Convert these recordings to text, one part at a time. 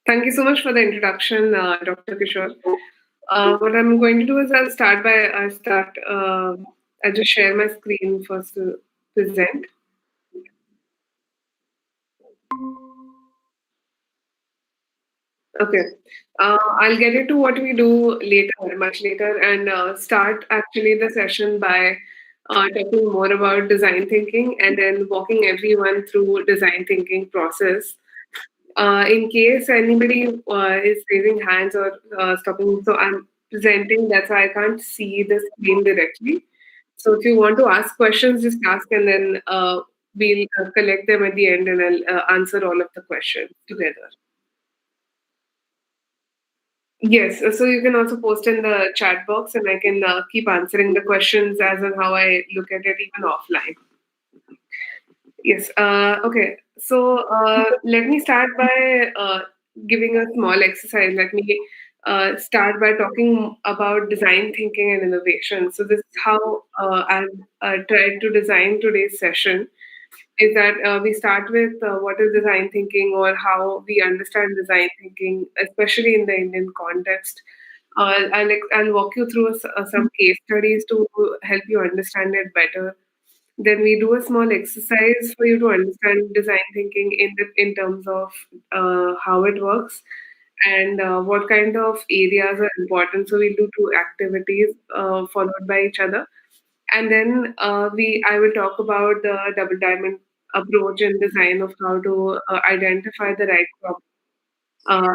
Thank you so much for the introduction, Dr. Kishore. What I'm going to do is I'll just share my screen first to present. Okay. I'll get into what we do later, much later, and start actually the session by talking more about design thinking and then walking everyone through design thinking process. In case anybody is raising hands or stopping, so I'm presenting, that's why I can't see the screen directly. So if you want to ask questions, just ask and then we'll collect them at the end and I'll answer all of the questions together. Yes, so you can also post in the chat box and I can keep answering the questions as and how I look at it even offline. Yes. Okay. So let me start by giving a small exercise. Let me start by talking about design thinking and innovation. So this is how I've tried to design today's session. Is that we start with what is design thinking or how we understand design thinking, especially in the Indian context. I'll walk you through some case studies to help you understand it better. Then we do a small exercise for you to understand design thinking in terms of how it works and what kind of areas are important. So we'll do two activities followed by each other, and then I will talk about the double diamond approach and design of how to identify the right problem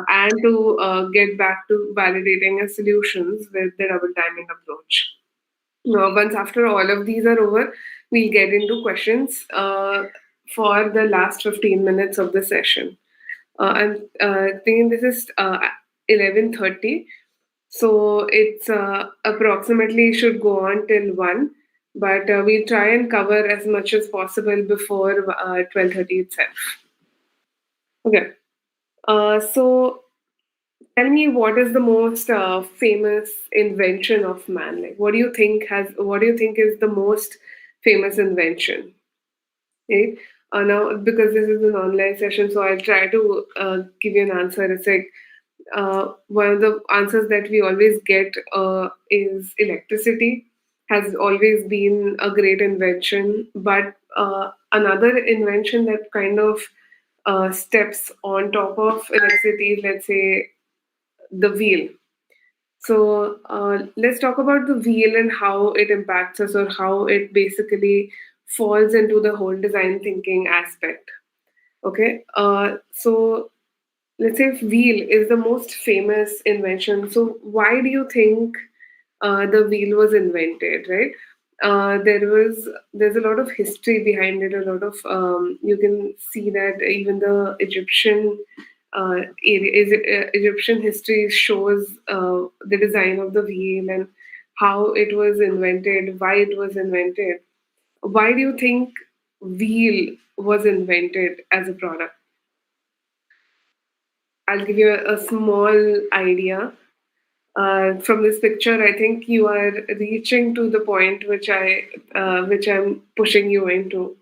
and to get back to validating solutions with the double diamond approach. Once after all of these are over, we'll get into questions for the last 15 minutes of the session. I'm thinking this is 11:30, so it's approximately should go on till 1, but we'll try and cover as much as possible before 12:30 itself. Okay. So tell me, what is the most famous invention of man? Like, what do you think is the most famous invention? Right? Now, because this is an online session, so I'll try to give you an answer. It's like one of the answers that we always get is electricity has always been a great invention, but another invention that kind of steps on top of electricity, let's say the wheel. So let's talk about the wheel and how it impacts us or how it basically falls into the whole design thinking aspect. Okay. So let's say if wheel is the most famous invention. So why do you think the wheel was invented, right? There's a lot of history behind it. A lot of you can see that even the Egyptian history shows the design of the wheel and how it was invented, why it was invented. Why do you think wheel was invented as a product? I'll give you a small idea. From this picture, I think you are reaching to the point which I'm pushing you into.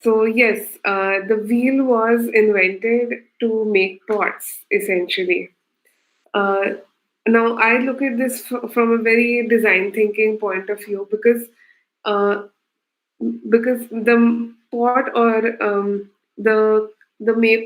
So yes, the wheel was invented to make pots, essentially. Uh, Now I look at this from a very design thinking point of view uh, because the pot or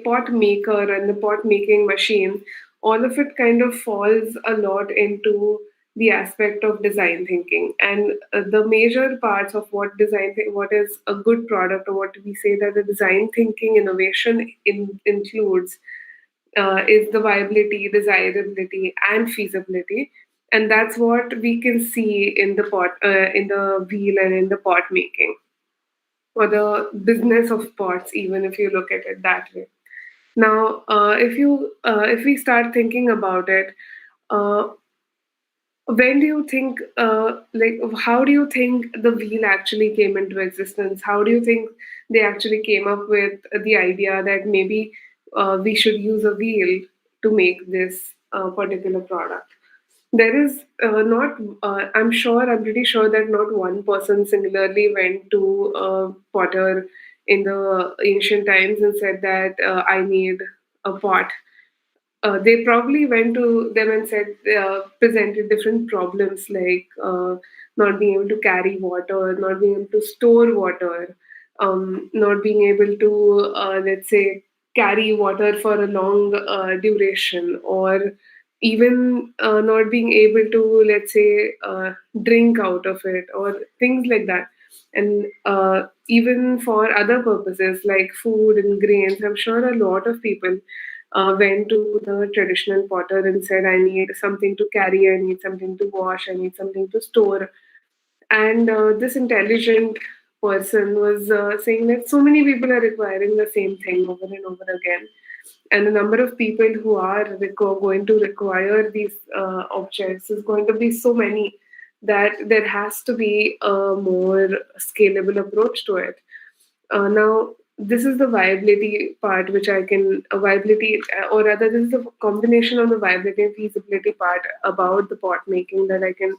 pot maker and the pot making machine, all of it kind of falls a lot into the aspect of design thinking, and the major parts of what is a good product, or what we say that the design thinking innovation includes is the viability, desirability, and feasibility. And that's what we can see in the wheel and in the pot making, or the business of pots, even if you look at it that way. Now, if we start thinking about it, uh, when do you think, how do you think the wheel actually came into existence? How do you think they actually came up with the idea that maybe we should use a wheel to make this particular product? There is not, I'm pretty sure that not one person singularly went to a potter in the ancient times and said that I need a pot. they probably went to them and said, presented different problems like not being able to carry water, not being able to store water, not being able to, let's say, carry water for a long duration, or even not being able to, let's say, drink out of it, or things like that. And even for other purposes like food and grains, I'm sure a lot of people went to the traditional potter and said, I need something to carry, I need something to wash, I need something to store. And this intelligent person was saying that so many people are requiring the same thing over and over again. And the number of people who are going to require these objects is going to be so many that there has to be a more scalable approach to it. Now, this is the viability part, which I can viability, or rather, this is the combination of the viability and feasibility part about the pot making that I can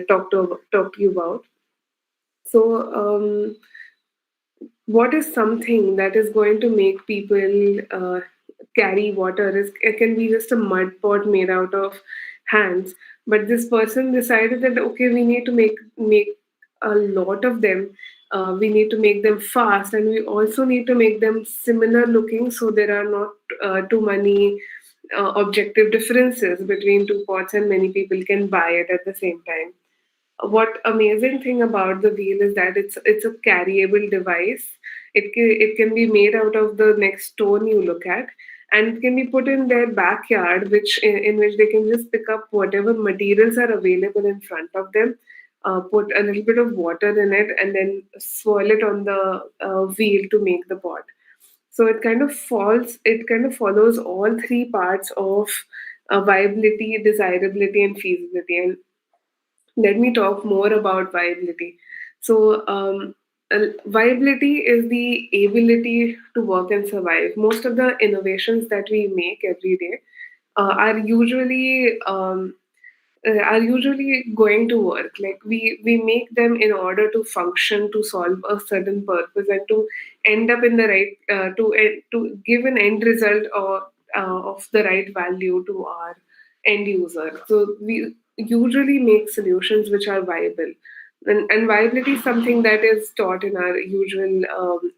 talk to you about. So, what is something that is going to make people carry water? Is it can be just a mud pot made out of hands, but this person decided that okay, we need to make a lot of them. We need to make them fast, and we also need to make them similar looking, so there are not too many objective differences between two pots, and many people can buy it at the same time. What amazing thing about the wheel is that it's a carryable device. It can be made out of the next stone you look at, and it can be put in their backyard, which in which they can just pick up whatever materials are available in front of them, put a little bit of water in it, and then swirl it on the wheel to make the pot. So it kind of follows all three parts of viability, desirability, and feasibility. And let me talk more about viability. So, viability is the ability to work and survive. Most of the innovations that we make every day are usually going to work. Like we make them in order to function, to solve a certain purpose, and to end up in the right to give an end result of the right value to our end user. So we usually make solutions which are viable. And viability is something that is taught in our usual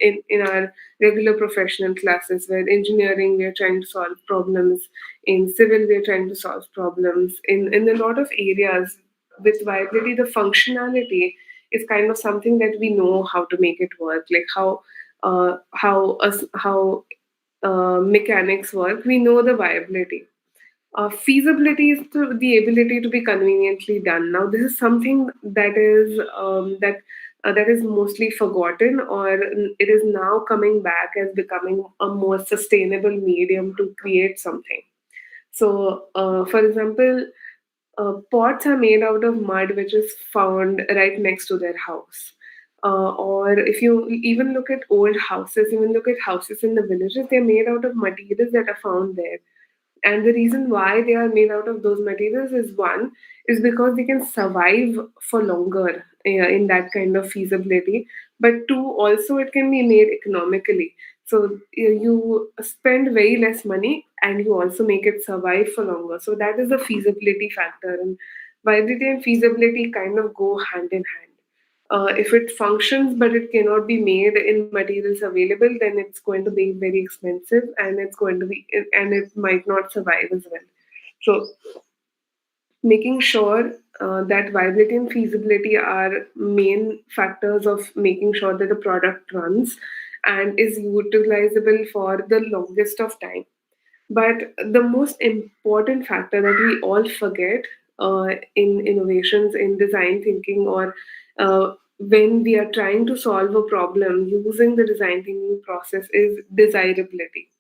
in our regular professional classes, where engineering we are trying to solve problems, in civil we are trying to solve problems, in a lot of areas. With viability, the functionality is kind of something that we know how to make it work, like how mechanics work. We know the viability. Feasibility is the ability to be conveniently done. Now, this is something that is mostly forgotten, or it is now coming back as becoming a more sustainable medium to create something. So, for example, pots are made out of mud, which is found right next to their house. Or if you even look at old houses, even look at houses in the villages, they're made out of materials that are found there. And the reason why they are made out of those materials is one, is because they can survive for longer in that kind of feasibility. But two, also it can be made economically. So you spend very less money and you also make it survive for longer. So that is the feasibility factor. And viability and feasibility kind of go hand in hand. If it functions but it cannot be made in materials available, then it's going to be very expensive, and it might not survive as well. So making sure that viability and feasibility are main factors of making sure that the product runs and is utilizable for the longest of time. But the most important factor that we all forget in innovations, in design thinking, or when we are trying to solve a problem using the design thinking process is desirability.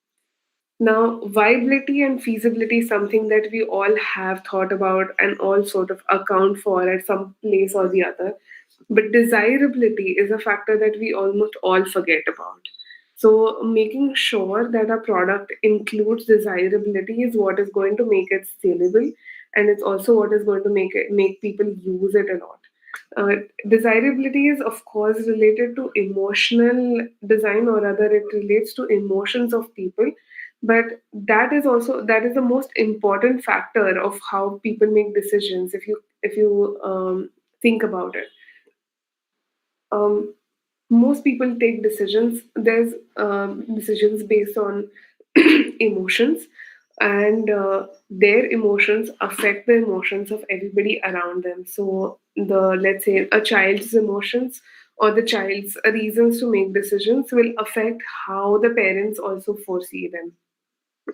Now, viability and feasibility is something that we all have thought about and all sort of account for at some place or the other. But desirability is a factor that we almost all forget about. So, making sure that a product includes desirability is what is going to make it saleable, and it's also what is going to make people use it a lot. Desirability is, of course, related to emotional design, or rather, it relates to emotions of people. But that is the most important factor of how people make decisions. If you think about it, um, most people take decisions. There's decisions based on emotions, and their emotions affect the emotions of everybody around them. So the let's say a child's emotions or the child's reasons to make decisions will affect how the parents also foresee them,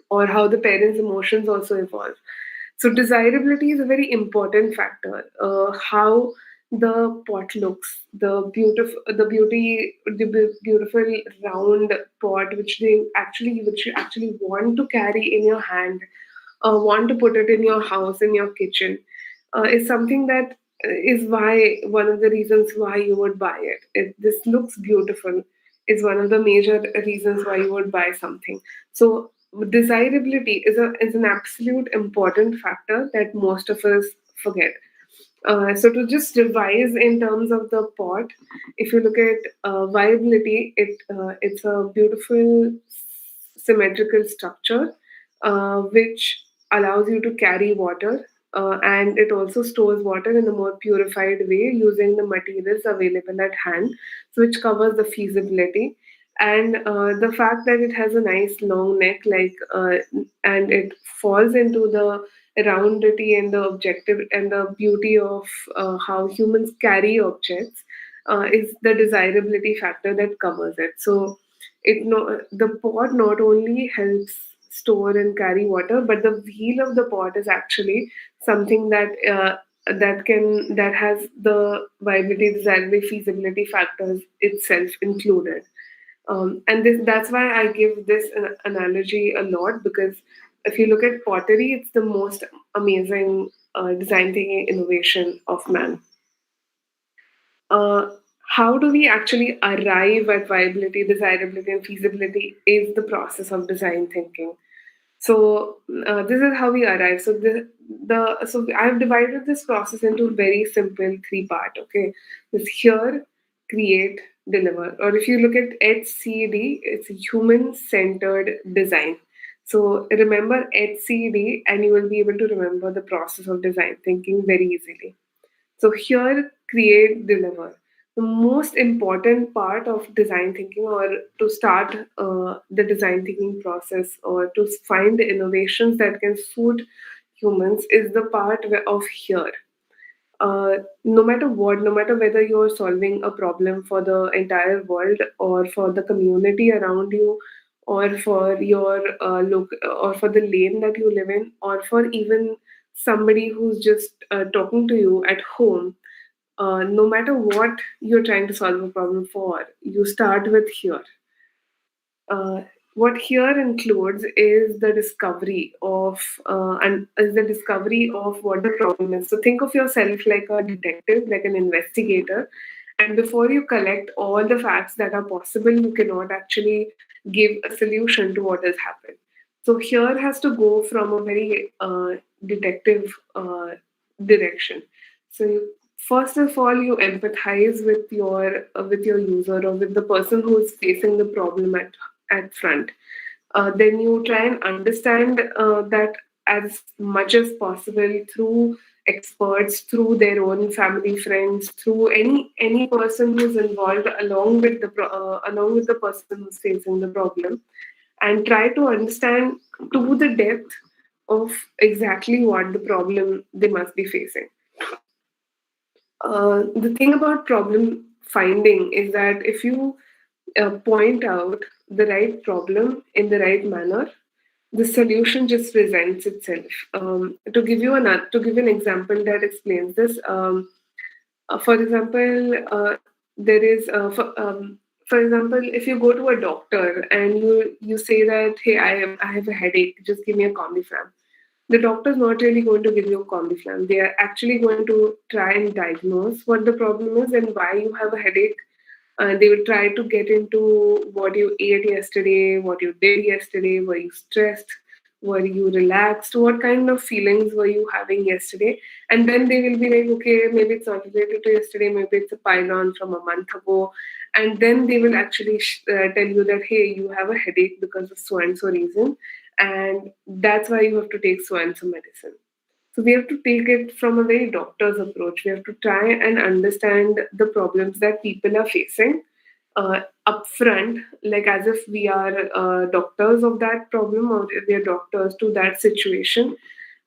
or how the parents' emotions also evolve. So desirability is a very important factor. How the pot looks, the beautiful round pot which you actually want to carry in your hand, want to put it in your house, in your kitchen, is something that is why one of the reasons why you would buy it. This looks beautiful is one of the major reasons why you would buy something. So desirability is an absolute important factor that most of us forget. So to just revise in terms of the pot, if you look at viability, it's a beautiful symmetrical structure which allows you to carry water, and it also stores water in a more purified way using the materials available at hand, so which covers the feasibility. And the fact that it has a nice long neck, and it falls into the roundity and the objective and the beauty of how humans carry objects, is the desirability factor that covers it. So the pot not only helps store and carry water, but the wheel of the pot is actually something that has the viability, desirability, feasibility factors itself included. That's why I give this analogy a lot, because if you look at pottery, it's the most amazing design thinking innovation of man. uh, how do we actually arrive at viability, desirability, and feasibility is the process of design thinking. So this is how we arrive. So so I've divided this process into very simple three part. Okay, this hear, create, deliver. Or if you look at HCD, it's human centered design. So remember HCD, and you will be able to remember the process of design thinking very easily. So here, create, deliver. The most important part of design thinking, or to start the design thinking process, or to find the innovations that can suit humans, is the part of here. No matter what, no matter whether you're solving a problem for the entire world, or for the community around you, or for your look, or for the lane that you live in, or for even somebody who's just talking to you at home, no matter what you're trying to solve a problem for, you start with here. Uh, what here includes is the discovery of what the problem is. So think of yourself like a detective, like an investigator, and before you collect all the facts that are possible, you cannot actually give a solution to what has happened. So here has to go from a very detective direction. So first of all, you empathize with your user, or with the person who is facing the problem at front. Then you try and understand that as much as possible through experts, through their own family, friends, through any person who's involved, along with the person who's facing the problem, and try to understand to the depth of exactly what the problem they must be facing. The thing about problem finding is that if you point out the right problem in the right manner, the solution just presents itself. To give an example that explains this, for example, there is for example, if you go to a doctor and you say that, hey, I have a headache, just give me a Combi-Flam. The doctor's not really going to give you a Combi-Flam. They are actually going to try and diagnose what the problem is and why you have a headache. They will try to get into what you ate yesterday, what you did yesterday, were you stressed, were you relaxed, what kind of feelings were you having yesterday. And then they will be like, okay, maybe it's not related to yesterday, maybe it's a pylon from a month ago. and then they will actually tell you that, hey, you have a headache because of so and so reason, and that's why you have to take so and so medicine. So we have to take it from a very doctor's approach. We have to try and understand the problems that people are facing upfront, like as if we are doctors of that problem, or if we are doctors to that situation,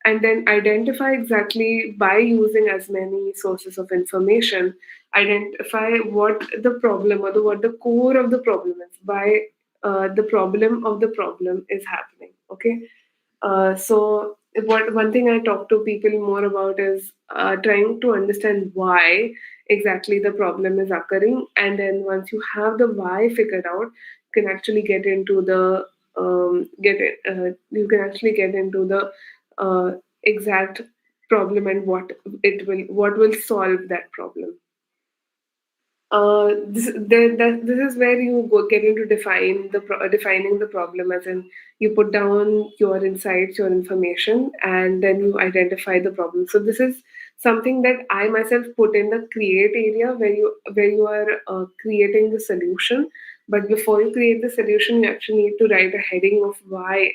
and then identify exactly by using as many sources of information, identify what the problem, or what the core of the problem is, why the problem of the problem is happening. Okay. So what one thing I talk to people more about is trying to understand why exactly the problem is occurring, and then once you have the why figured out, you can actually get into the you can actually get into the exact problem and what will solve that problem. This is where you get into defining the problem, as in you put down your insights, your information, and then you identify the problem. So this is something that I myself put in the create area, where you are creating the solution. But before you create the solution, you actually need to write a heading of why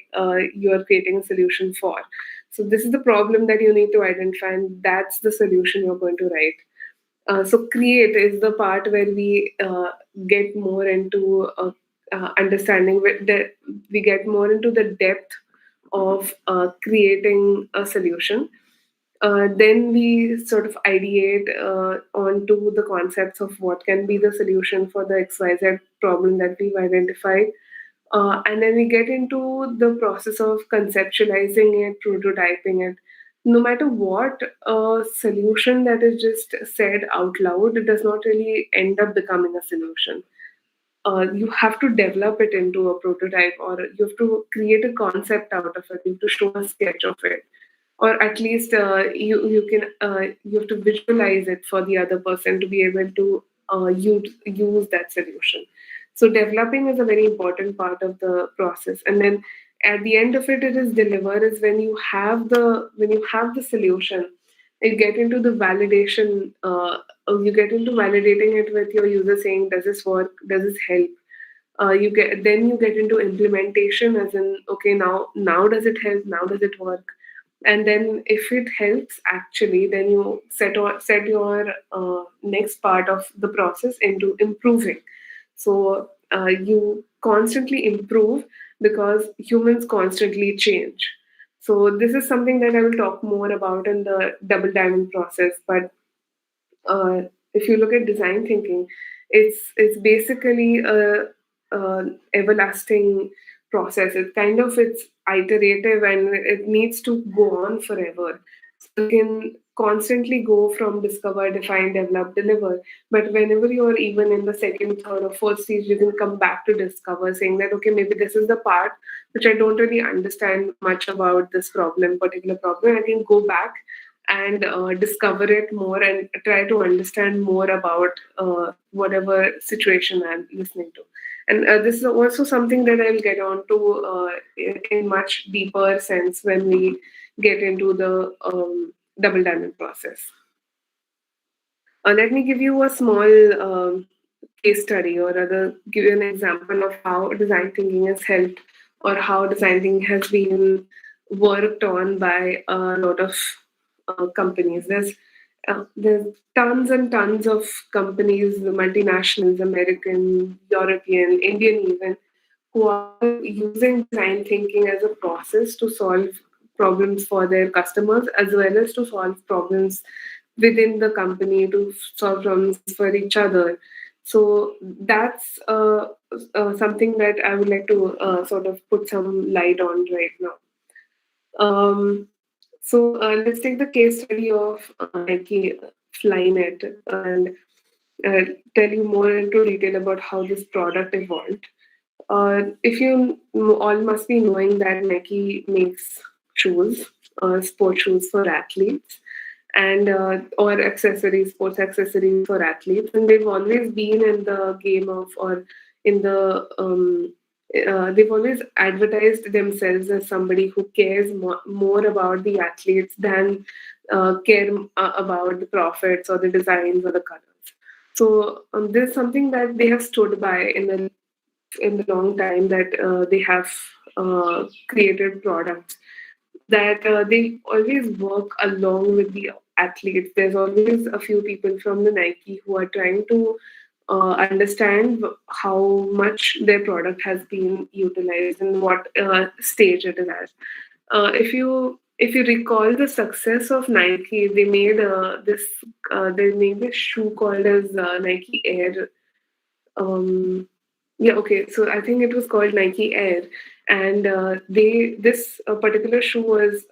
you are creating a solution for. So this is the problem that you need to identify, and that's the solution you're going to write. So create is the part where we get more into understanding. We get more into the depth of creating a solution. Then we sort of ideate onto the concepts of what can be the solution for the XYZ problem that we've identified. And then we get into the process of conceptualizing it, prototyping it. No matter what solution that is just said out loud, it does not really end up becoming a solution. You have to develop it into a prototype, or you have to create a concept out of it. You have to show a sketch of it, or at least you have to visualize it for the other person to be able to use that solution. So developing is a very important part of the process, and then at the end of it, it is deliver, is when you have the solution. You get into the validation. You get into validating it with your user, saying, does this work, does this help? You get into implementation, as in, okay, now does it help, now does it work? And then if it helps actually, then you set your next part of the process into improving. So you constantly improve, because humans constantly change. So this is something that I will talk more about in the double diamond process. But uh, if you look at design thinking, it's basically a everlasting process. It's iterative, and it needs to go on forever. So you can constantly go from discover, define, develop, deliver. But whenever you're even in the second, third, or fourth stage, you can come back to discover, saying that, okay, maybe this is the part which I don't really understand much about this particular problem. I can go back and discover it more, and try to understand more about whatever situation I'm listening to. And this is also something that I'll get on to in much deeper sense when we get into the double diamond process. Let me give you a small case study, or rather, give you an example of how design thinking has helped, or how design thinking has been worked on by a lot of companies. There's tons and tons of companies, the multinationals, American, European, Indian even, who are using design thinking as a process to solve problems for their customers, as well as to solve problems within the company, to solve problems for each other. So that's something that I would like to sort of put some light on right now. Um, let's take the case study of Nike Flyknit, and tell you more into detail about how this product evolved. If you all must be knowing that Nike makes shoes, sport shoes for athletes, and or accessories, sports accessories for athletes, and they've always been in the game of, or in the they've always advertised themselves as somebody who cares more about the athletes than care about the profits or the designs or the colors. So this is something that they have stood by in the long time, that they have created products that they always work along with the athletes. There's always a few people from the Nike who are trying to understand how much their product has been utilized and what stage it is at. If you recall the success of Nike, they made this shoe called as Nike Air. Yeah, okay. So I think it was called Nike Air, and they this particular shoe was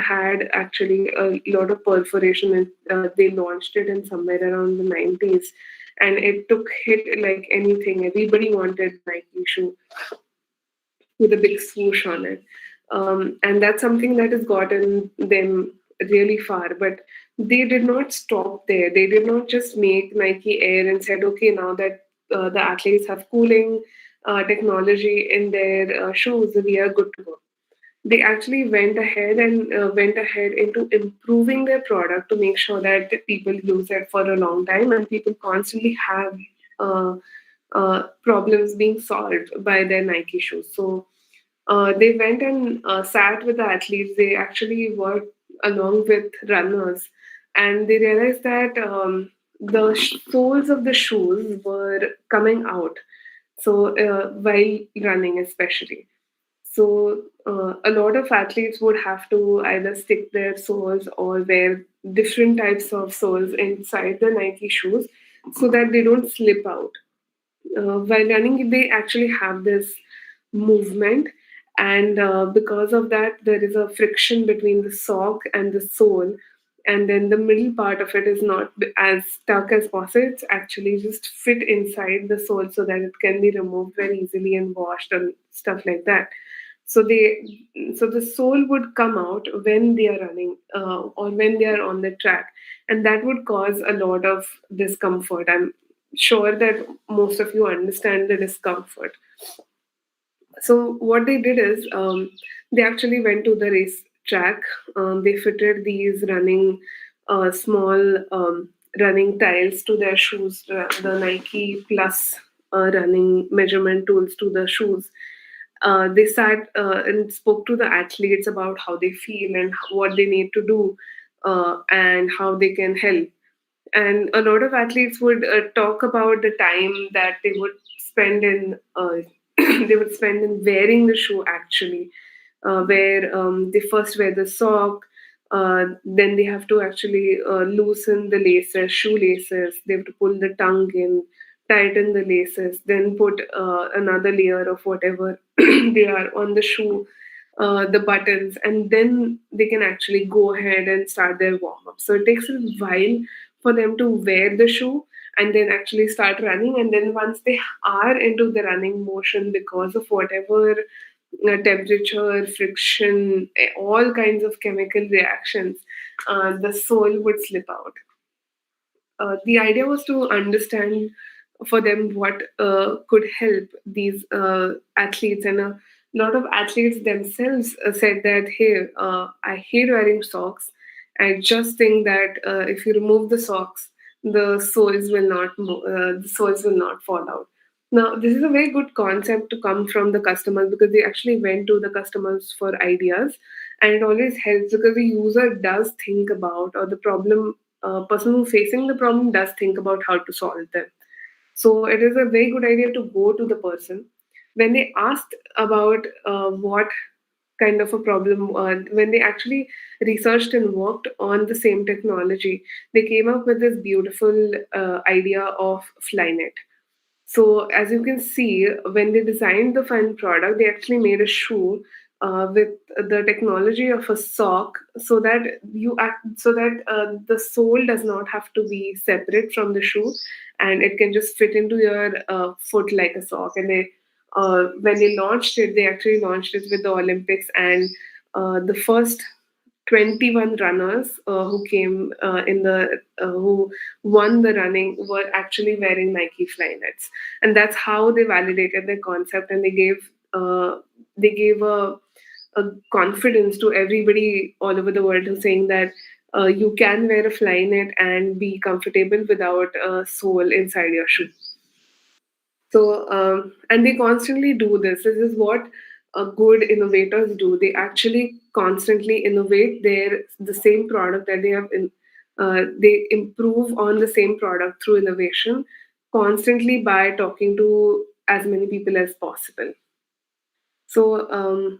had actually a lot of perforation, and they launched it in somewhere around the 90s, and it took hit like anything. Everybody wanted Nike shoe with a big swoosh on it. And that's something that has gotten them really far. But they did not stop there. They did not just make Nike Air and said, okay, now that the athletes have cooling technology in their shoes, we are good to go. They actually went ahead into improving their product to make sure that people use it for a long time, and people constantly have problems being solved by their Nike shoes. So they went and sat with the athletes. They actually worked along with runners, and they realized that the soles of the shoes were coming out. So while running, especially. So a lot of athletes would have to either stick their soles or wear different types of soles inside the Nike shoes so that they don't slip out. While running, they actually have this movement, and because of that, there is a friction between the sock and the sole, and then the middle part of it is not as stuck as possible. It's actually just fit inside the sole so that it can be removed very easily and washed and stuff like that. So the sole would come out when they are running or when they are on the track, and that would cause a lot of discomfort. I'm sure that most of you understand the discomfort. So what they did is they actually went to the race track. They fitted these small running tiles to their shoes, the Nike Plus running measurement tools to the shoes. They sat and spoke to the athletes about how they feel and what they need to do and how they can help. And a lot of athletes would talk about the time that they would spend in they would spend in wearing the shoe, actually, where they first wear the sock, then they have to actually loosen the laces, shoelaces, they have to pull the tongue in, tighten the laces, then put another layer of whatever they are on the shoe, the buttons, and then they can actually go ahead and start their warm up. So it takes a while for them to wear the shoe and then actually start running. And then once they are into the running motion, because of whatever temperature, friction, all kinds of chemical reactions, the sole would slip out. The idea was to understand for them what could help these athletes, and a lot of athletes themselves said that, hey, I hate wearing socks. I just think that if you remove the socks, the soles will not fall out. Now this is a very good concept to come from the customers, because they actually went to the customers for ideas, and it always helps because the user does think about, or the person who facing the problem does think about how to solve them. So it is a very good idea to go to the person when they asked about what kind of a problem. When they actually researched and worked on the same technology, they came up with this beautiful idea of Flyknit. So as you can see, when they designed the final product, they actually made a shoe with the technology of a sock, so that the sole does not have to be separate from the shoe, and it can just fit into your foot like a sock. And when they launched it, they actually launched it with the Olympics, and the first 21 runners who won the running were actually wearing Nike Flyknits, and that's how they validated their concept, and they gave a confidence to everybody all over the world, who's saying that You can wear a Flyknit and be comfortable without a sole inside your shoe. So, and they constantly do this. This is what good innovators do. They actually constantly innovate the same product that they have they improve on the same product through innovation constantly by talking to as many people as possible. So,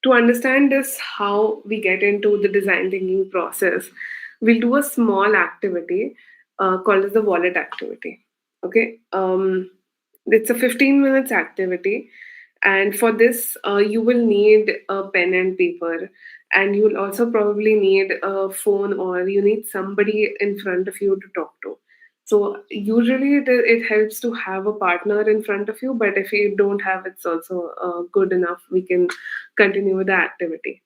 to understand this, how we get into the design thinking process, we'll do a small activity called as the wallet activity. Okay. It's a 15 minutes activity. And for this, you will need a pen and paper. And you will also probably need a phone, or you need somebody in front of you to talk to. So usually it helps to have a partner in front of you, but if you don't have, it's also good enough. We can continue with the activity.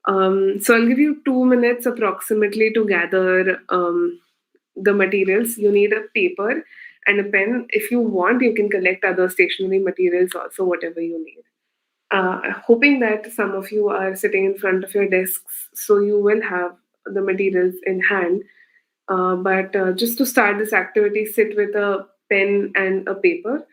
So I'll give you 2 minutes approximately to gather the materials. You need a paper and a pen. If you want, you can collect other stationery materials also, whatever you need. Hoping that some of you are sitting in front of your desks, so you will have the materials in hand. But just to start this activity, sit with a pen and a paper,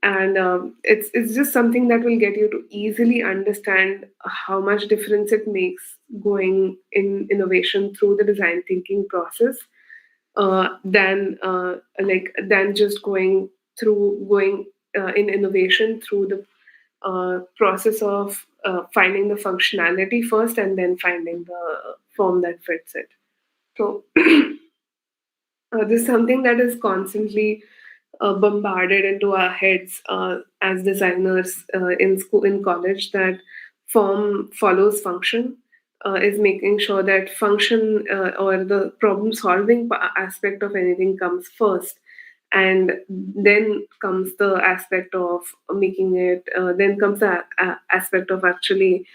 and it's just something that will get you to easily understand how much difference it makes going in innovation through the design thinking process, than just going in innovation through the process of finding the functionality first and then finding the form that fits it. So this is something that is constantly bombarded into our heads as designers in school, in college, that form follows function. Is making sure that function or the problem solving aspect of anything comes first, and then comes the aspect of making it. Then comes the aspect of actually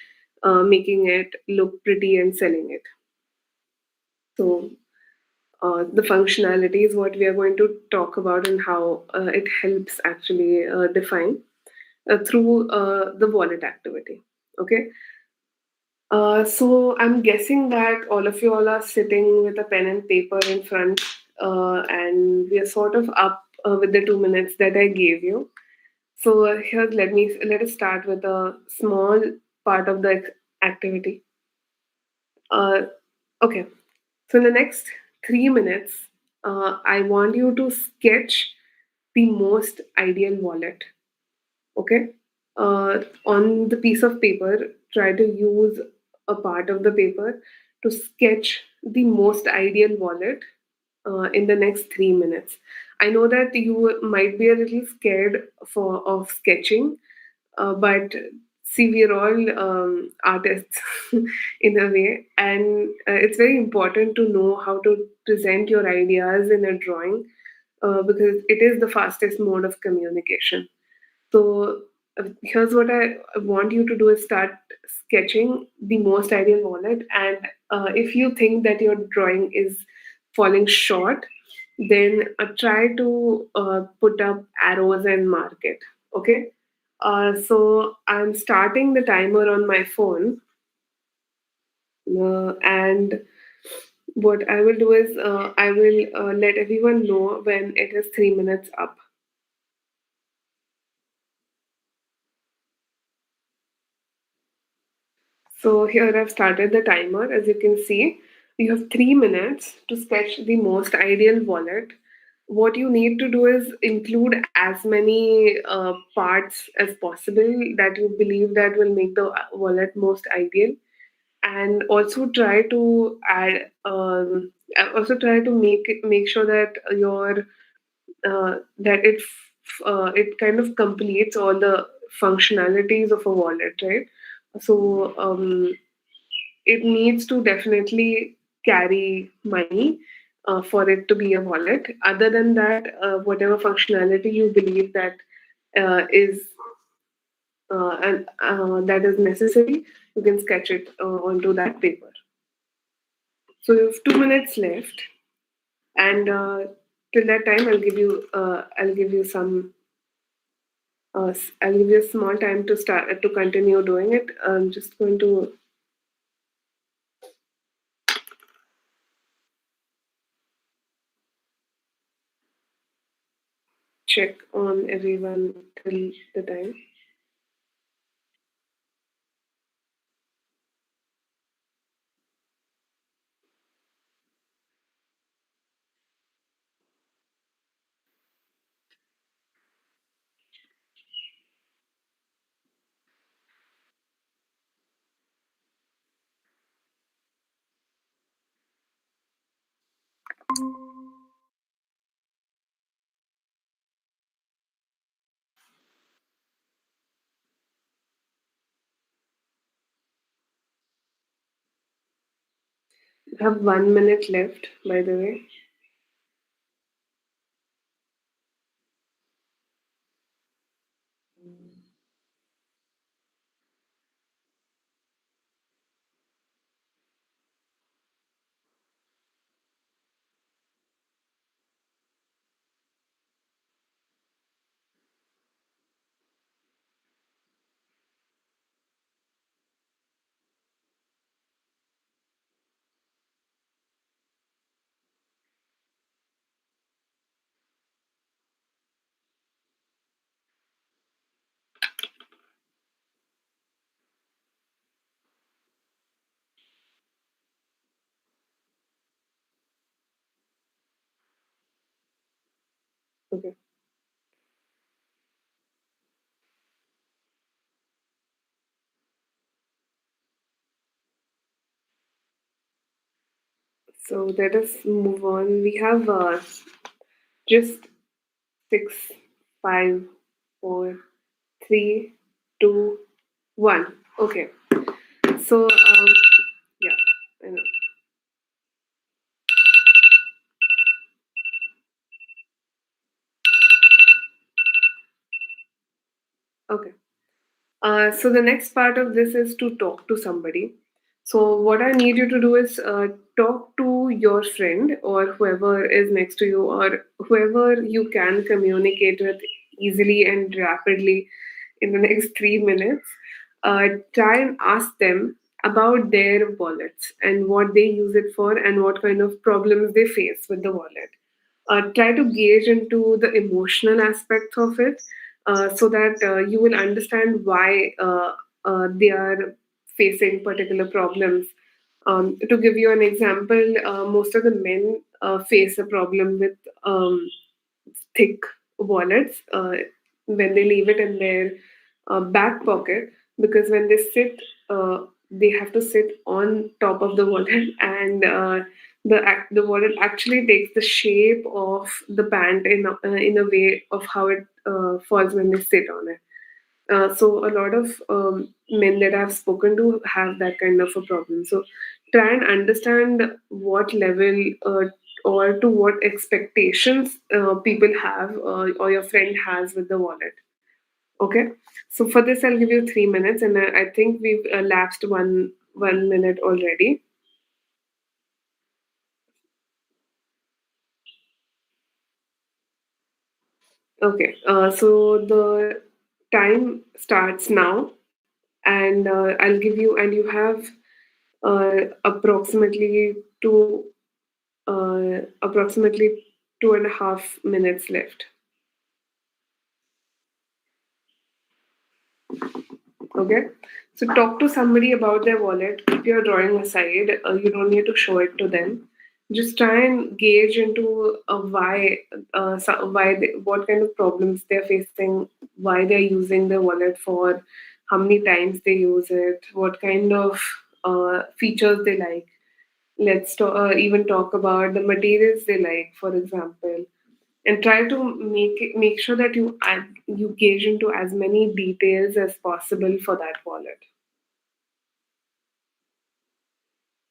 making it look pretty and selling it. So the functionality is what we are going to talk about, and how it helps actually define through the wallet activity. Okay. So I'm guessing that all of you all are sitting with a pen and paper in front, and we are sort of up with the 2 minutes that I gave you. So here, let us start with a small part of the activity. Uh, okay. So in the next 3 minutes, I want you to sketch the most ideal wallet. Okay. On the piece of paper, try to use a part of the paper to sketch the most ideal wallet in the next 3 minutes. I know that you might be a little scared of sketching, but see, we're all artists in a way, and it's very important to know how to present your ideas in a drawing, because it is the fastest mode of communication. So here's what I want you to do: is start sketching the most ideal wallet, and if you think that your drawing is falling short, then try to put up arrows and mark it. Okay. So I'm starting the timer on my phone, and what I will do is I will let everyone know when it is 3 minutes up. So here I've started the timer. As you can see, you have 3 minutes to sketch the most ideal wallet. What you need to do is include as many parts as possible that you believe that will make the wallet most ideal, and also try to add. Also try to make sure that it kind of completes all the functionalities of a wallet, right? So it needs to definitely carry money for it to be a wallet. Other than that, whatever functionality you believe that is and that is necessary, you can sketch it onto that paper. So you have 2 minutes left, and till that time, I'll give you some. I'll give you a small time to start to continue doing it. I'm just going to check on everyone till the time. We have 1 minute left, by the way. Okay. So let us move on. We have just 6, 5, 4, 3, 2, 1. Okay. So, yeah, I know. Okay. So the next part of this is to talk to somebody. So what I need you to do is talk to your friend or whoever is next to you or whoever you can communicate with easily and rapidly in the next 3 minutes. Try and ask them about their wallets and what they use it for and what kind of problems they face with the wallet. Try to gauge into the emotional aspects of it so that you will understand why they are facing particular problems. To give you an example, most of the men face a problem with thick wallets when they leave it in their back pocket, because when they sit, they have to sit on top of the wallet, and the wallet actually takes the shape of the pant in a way of how it falls when they sit on it. So a lot of men that I've spoken to have that kind of a problem. So try and understand what level or to what expectations people have or your friend has with the wallet. Okay. So for this, I'll give you 3 minutes, and I think we've lapsed 1 minute already. Okay. So the time starts now, and I'll give you, and you have approximately approximately 2.5 minutes left. Okay. So talk to somebody about their wallet. Keep your drawing aside. You don't need to show it to them. Just try and gauge into why what kind of problems they're facing, why they're using the wallet for, how many times they use it, what kind of features they like. Even talk about the materials they like, for example, and try to make sure that you gauge into as many details as possible for that wallet.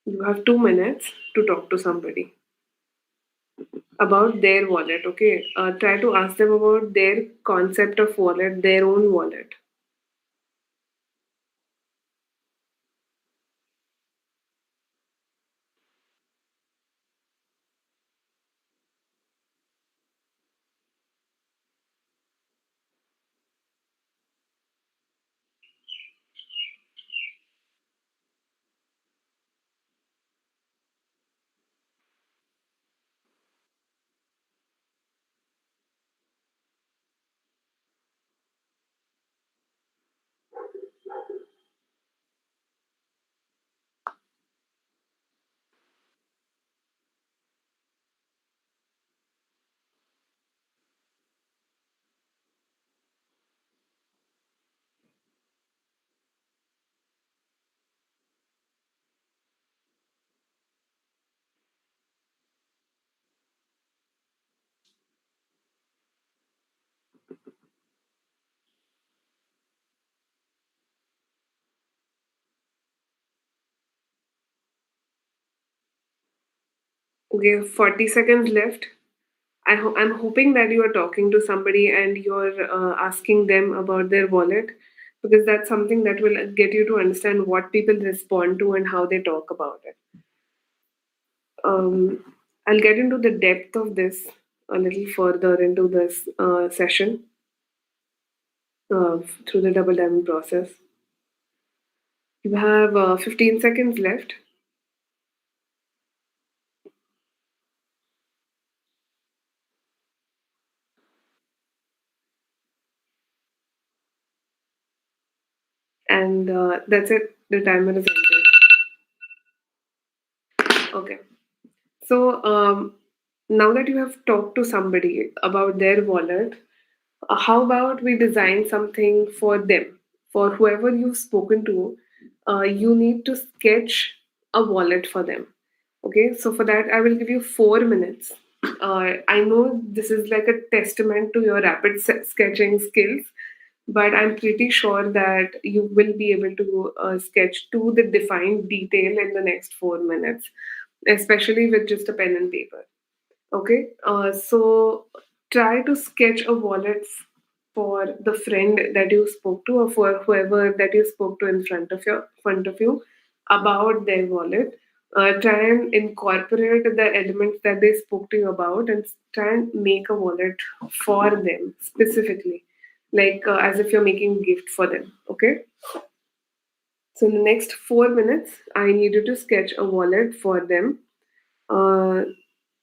You have 2 minutes to talk to somebody about their wallet. Okay, try to ask them about their concept of wallet, their own wallet. Okay, 40 seconds left. I'm hoping that you are talking to somebody and you're asking them about their wallet, because that's something that will get you to understand what people respond to and how they talk about it. Um, I'll get into the depth of this a little further into this session through the double diamond process. You have 15 seconds left. And that's it. The timer is ended. Okay. So now that you have talked to somebody about their wallet, how about we design something for them? For whoever you've spoken to, you need to sketch a wallet for them. Okay, so for that, I will give you 4 minutes. I know this is like a testament to your rapid sketching skills, but I'm pretty sure that you will be able to sketch to the defined detail in the next 4 minutes, especially with just a pen and paper. Okay, so try to sketch a wallet for the friend that you spoke to, or for whoever that you spoke to in front of you about their wallet. Try and incorporate the elements that they spoke to you about, and try and make a wallet for them specifically, like as if you're making a gift for them. Okay. So in the next 4 minutes, I need you to sketch a wallet for them. Uh,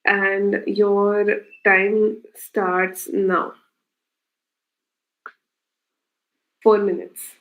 and your time starts now. 4 minutes.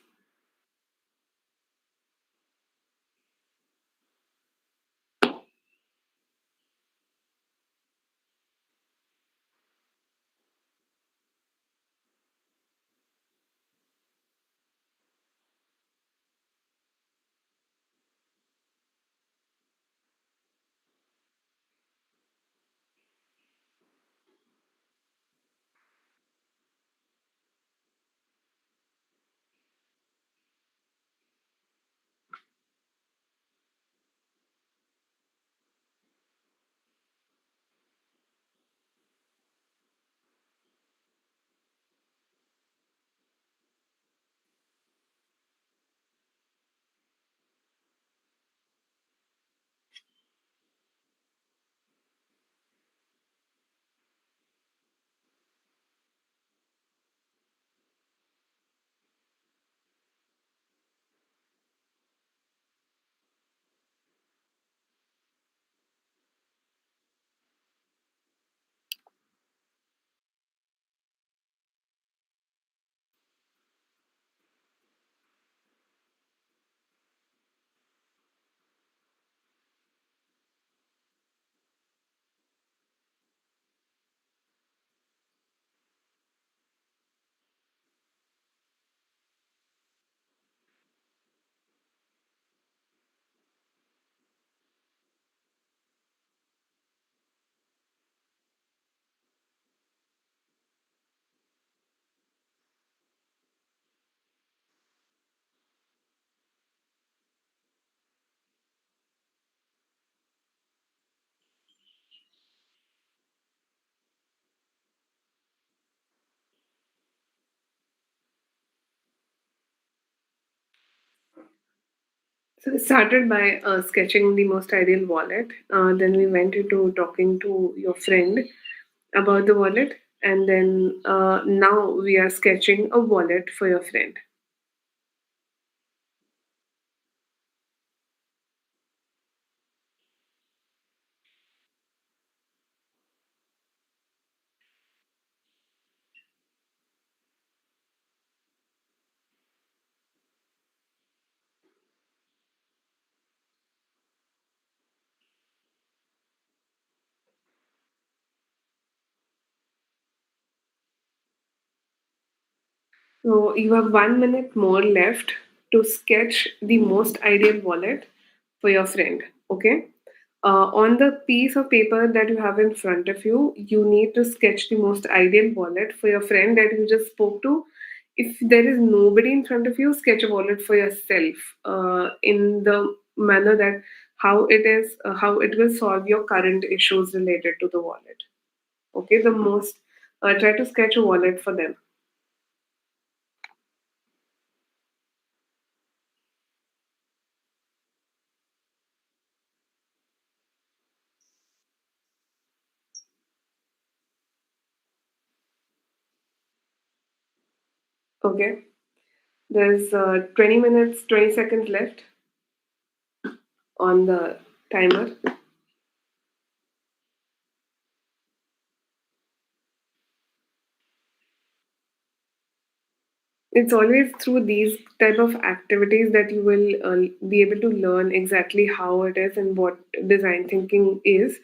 So we started by sketching the most ideal wallet. Then we went into talking to your friend about the wallet. And then now we are sketching a wallet for your friend. So you have 1 minute more left to sketch the most ideal wallet for your friend. Okay. On the piece of paper that you have in front of you, you need to sketch the most ideal wallet for your friend that you just spoke to. If there is nobody in front of you, sketch a wallet for yourself in the manner that how it will solve your current issues related to the wallet. Okay, the most try to sketch a wallet for them. Okay, there's 20 minutes, 20 seconds left on the timer. It's always through these type of activities that you will be able to learn exactly how it is and what design thinking is,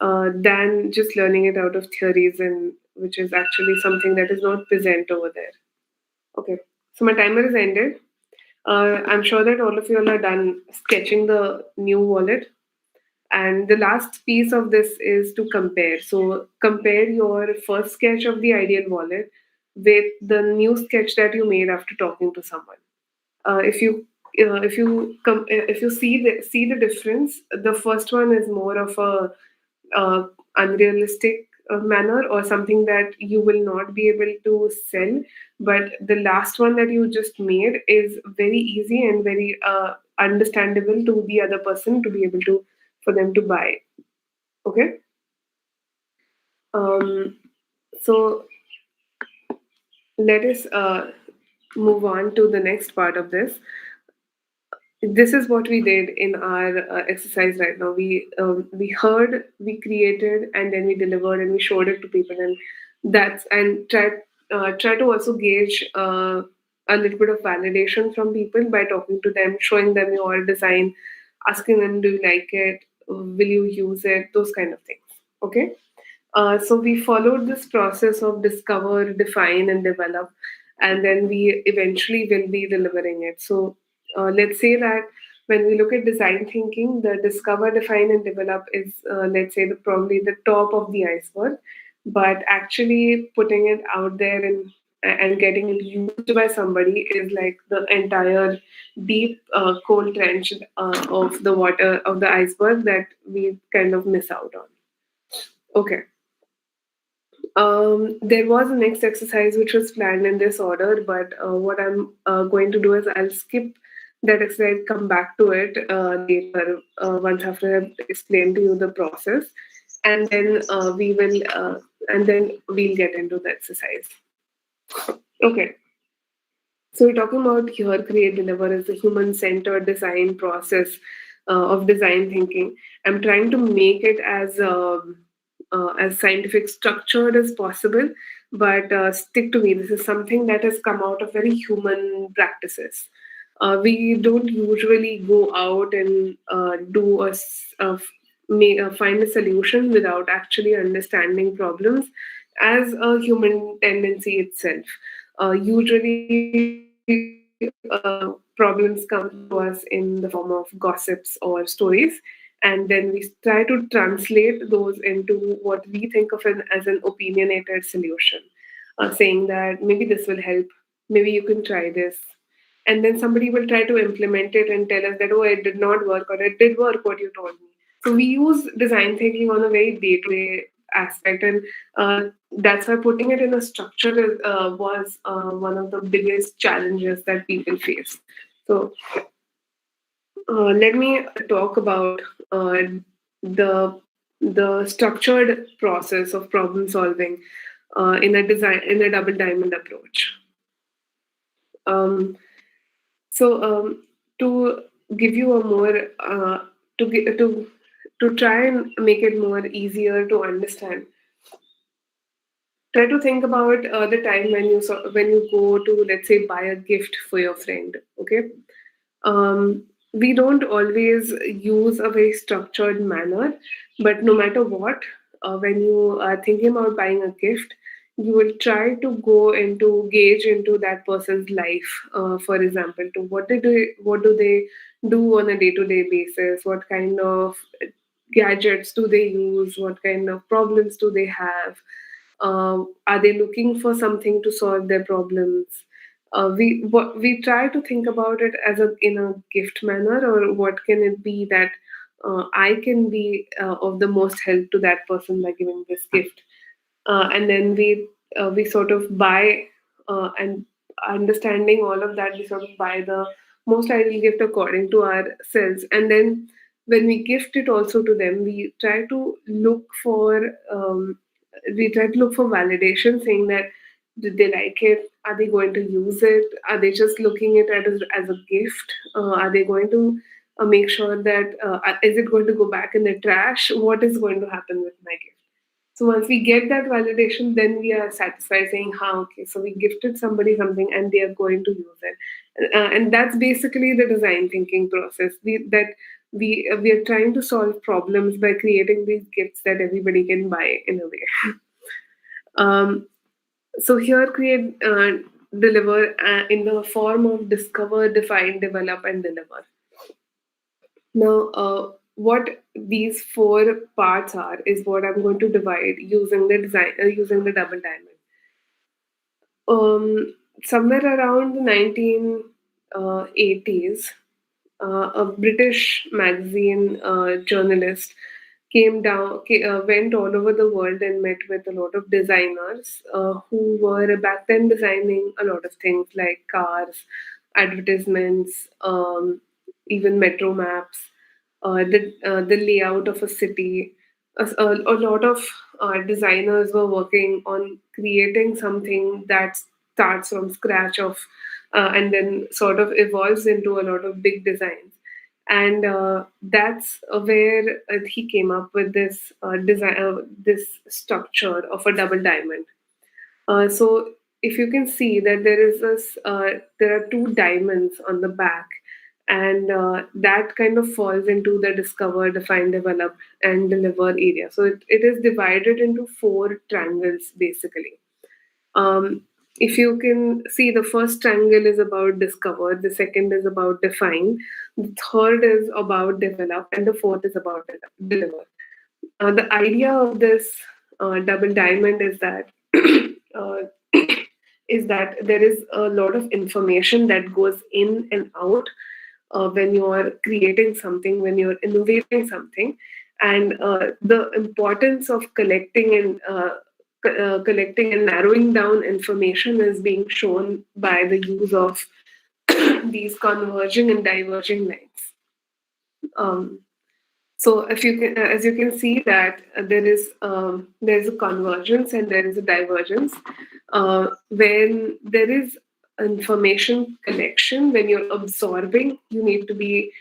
than just learning it out of theories, and which is actually something that is not present over there. Okay, so my timer is ended. I'm sure that all of you all are done sketching the new wallet. And the last piece of this is to compare. So compare your first sketch of the ideal wallet with the new sketch that you made after talking to someone. If you see the difference, the first one is more of a unrealistic manner, or something that you will not be able to sell. But the last one that you just made is very easy and very understandable to the other person to be able to for them to buy. Okay. Um, so let us move on to the next part of this. This is what we did in our exercise right now. We heard, we created, and then we delivered, and we showed it to people, and try to also gauge a little bit of validation from people by talking to them, showing them your design, asking them, do you like it, will you use it, those kind of things. Okay. So we followed this process of discover, define, and develop, and then we eventually will be delivering it. So let's say that when we look at design thinking, the discover, define, and develop is, let's say, probably the top of the iceberg. But actually putting it out there and getting it used by somebody is like the entire deep cold trench of the water of the iceberg that we kind of miss out on. Okay. There was a next exercise which was planned in this order, but what I'm going to do is I'll skip that exercise, come back to it later once after I've explained to you the process, and then we'll get into the exercise. Okay. So we're talking about here create deliver as a human centered design process of design thinking. I'm trying to make it as scientific structured as possible, but stick to me. This is something that has come out of very human practices. We don't usually go out and find a solution without actually understanding problems as a human tendency itself. Usually, problems come to us in the form of gossips or stories, and then we try to translate those into what we think of as an opinionated solution, saying that maybe this will help, maybe you can try this. And then somebody will try to implement it and tell us that, oh, it did not work, or it did work what you told me. So we use design thinking on a very day to day aspect, and that's why putting it in a structure was one of the biggest challenges that people face. So let me talk about the the structured process of problem solving in a double diamond approach. Um, so to give you a more to gi- to try and make it more easier to understand, try to think about the time when you go to, let's say, buy a gift for your friend. Okay. We don't always use a very structured manner, but no matter what, when you are thinking about buying a gift, you will try to go into gauge into that person's life. For example, to what do they do on a day to day basis? What kind of gadgets do they use? What kind of problems do they have? Are they looking for something to solve their problems? We try to think about it as a in a gift manner, or what can it be that I can be of the most help to that person by giving this gift. And then we sort of buy, and understanding all of that, we sort of buy the most ideal gift according to ourselves. And then when we gift it also to them, we try to look for validation, saying that did they like it, are they going to use it, are they just looking at it as a gift, are they going to make sure that is it going to go back in the trash, what is going to happen with my gift. So once we get that validation, then we are satisfied, saying, "Ha, okay, so we gifted somebody something and they are going to use it." And that's basically the design thinking process. We are trying to solve problems by creating these gifts that everybody can buy in a way. Um, so here, create, deliver in the form of discover, define, develop, and deliver. Now, what these four parts are is what I'm going to divide using the using the double diamond. Somewhere around the 1980s, a British magazine journalist went all over the world and met with a lot of designers who were back then designing a lot of things like cars, advertisements, even metro maps, the layout of a city. A lot of designers were working on creating something that starts from scratch and then sort of evolves into a lot of big designs. And that's where he came up with this structure of a double diamond. So if you can see that there are two diamonds on the back, and that kind of falls into the discover, define, develop, and deliver area. So it is divided into four triangles basically. Um, if you can see, the first triangle is about discover, the second is about define, the third is about develop, and the fourth is about deliver. The idea of this double diamond is that uh, is that there is a lot of information that goes in and out when you are creating something, when you're innovating something, and the importance of collecting and narrowing down information is being shown by the use of these converging and diverging lines. Um, so if you can, as you can see that there's a convergence and there is a divergence. When there is information collection, when you're absorbing, you need to be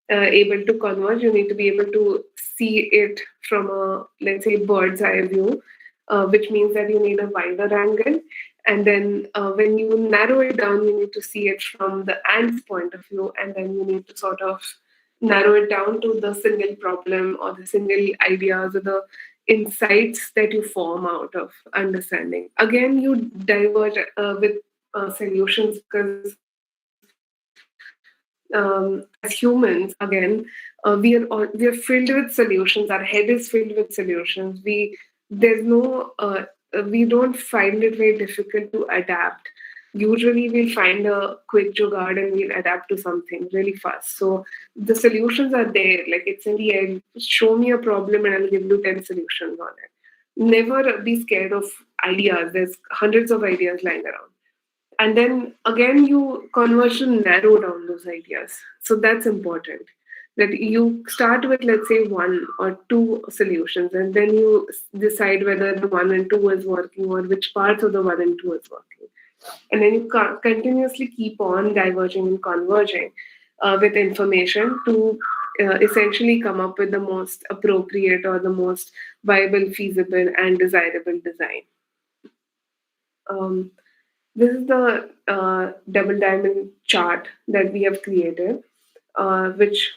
able to converge. You need to be able to see it from a, let's say, bird's eye view, which means that you need a wider angle. And then when you narrow it down, you need to see it from the ant's point of view, and then you need to sort of narrow it down to the single problem or the single ideas or the insights that you form out of understanding. Again, you diverge with solutions, because as humans, again, we are filled with solutions. Our head is filled with solutions. There's no we don't find it very difficult to adapt. Usually, we'll find a quick jugaad and we'll adapt to something really fast. So the solutions are there. Like, it's in the end. Show me a problem and I'll give you 10 solutions on it. Never be scared of ideas. There's hundreds of ideas lying around, and then again you conversion narrow down those ideas. So that's important, that you start with, let's say, one or two solutions, and then you decide whether the one and two is working or which parts of the one and two is working, and then you continuously keep on diverging and converging with information to essentially come up with the most appropriate or the most viable, feasible, and desirable design. um, this is the double diamond chart that we have created, which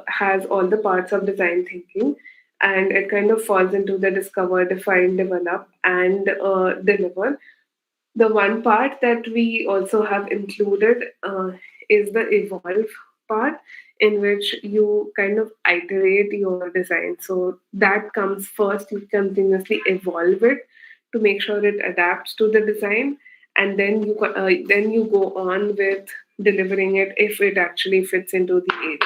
has all the parts of design thinking, and it kind of falls into the discover, define, develop, and deliver. The one part that we also have included is the evolve part, in which you kind of iterate your design. So that comes first, you continuously evolve it to make sure it adapts to the design. and then you go on with delivering it if it actually fits into the area.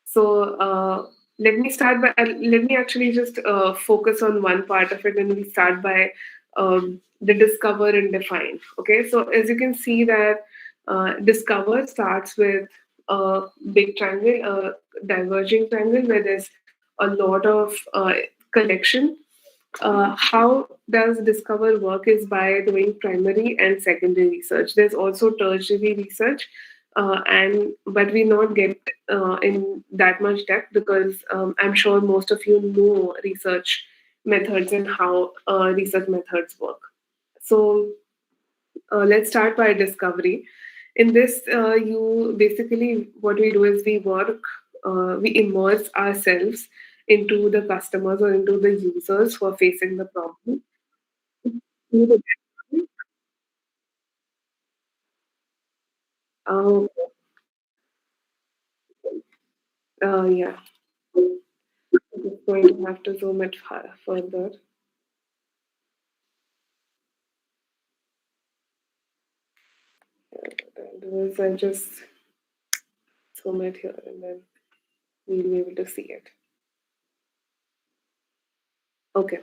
So let me actually just focus on one part of it, and we start by the discover and define. Okay, so as you can see that discover starts with a big triangle, a diverging triangle where there's a lot of connection. How does discover work is by doing primary and secondary research. There's also tertiary research, and but we not get in that much depth because I'm sure most of you know research methods and how research methods work. So let's start by discovery. In this, you basically what we do is we immerse ourselves into the customers or into the users who are facing the problem. Uh, yeah, I'm just going to have to zoom it further. Otherwise, I'll just zoom it here and then we'll be able to see it. Okay.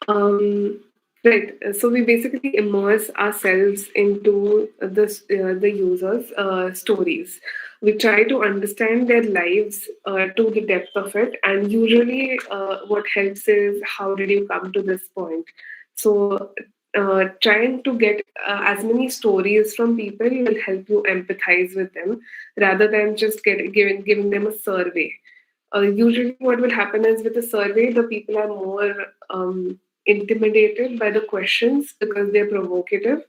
Um, right. So we basically immerse ourselves into the users' stories. We try to understand their lives to the depth of it, and usually, what helps is how did you come to this point. So, trying to get as many stories from people will help you empathize with them rather than just giving them a survey. Usually, what will happen is with a survey, the people are more intimidated by the questions because they're provocative,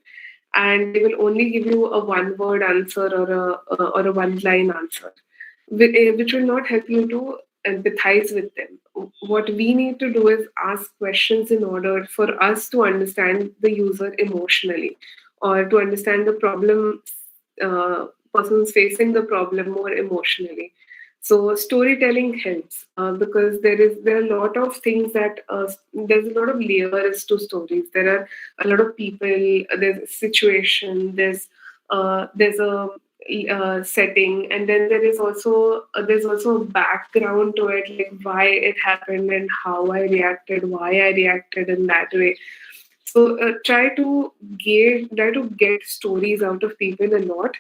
and they will only give you a one-word answer or a one-line answer, which will not help you to empathize with them. What we need to do is ask questions in order for us to understand the user emotionally, or to understand the problem persons facing the problem more emotionally. So storytelling helps because there are a lot of things that there's a lot of layers to stories. There are a lot of people. There's a situation. There's a setting, and then there's also a background to it, like why it happened and how I reacted, why I reacted in that way. So try to get stories out of people a lot.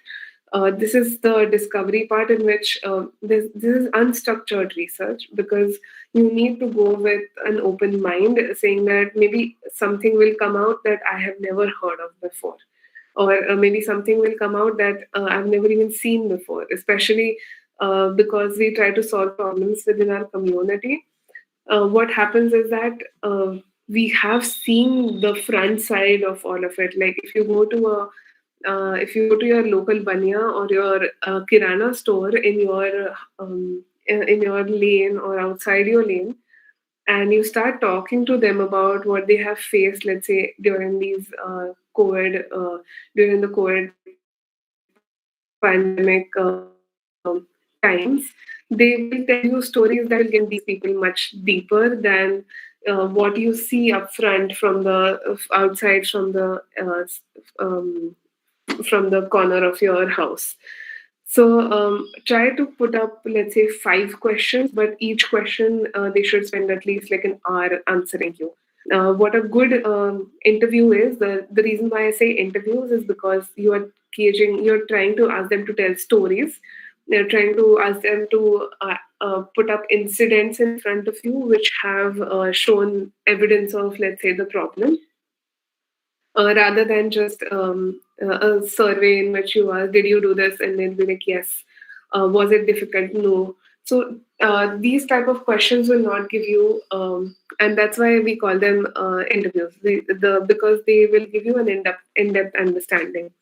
This is the discovery part in which this is unstructured research because you need to go with an open mind, saying that maybe something will come out that I have never heard of before, or maybe something will come out that I've never even seen before, especially because we try to solve problems within our community. What happens is that we have seen the front side of all of it. Like if you go to your local banya or your kirana store in your lane or outside your lane, and you start talking to them about what they have faced, let's say during these COVID during the COVID pandemic times, they will tell you stories that will get these people much deeper than what you see up front from the outside from the corner of your house. So try to put up, let's say, 5 questions, but each question they should spend at least like an hour answering you. What a good interview is, the reason why I say interviews is because you're trying to ask them to tell stories. You're trying to ask them to put up incidents in front of you which have shown evidence of, let's say, the problem, rather than just a survey in which you ask, did you do this? And then be like, yes. Was it difficult? No. So these type of questions will not give you, and that's why we call them interviews. Because they will give you an in-depth understanding.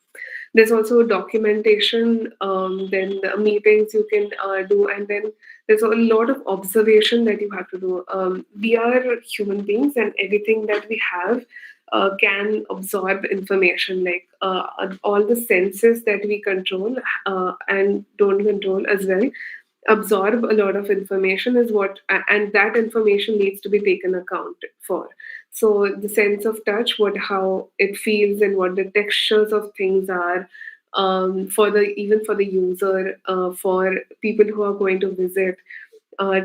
There's also documentation, then the meetings you can do, and then there's a lot of observation that you have to do. We are human beings, and everything that we have can absorb information, like all the senses that we control and don't control as well. absorb a lot of information is what, and that information needs to be taken account for. So the sense of touch, what how it feels and what the textures of things are, for the even for the user, for people who are going to visit,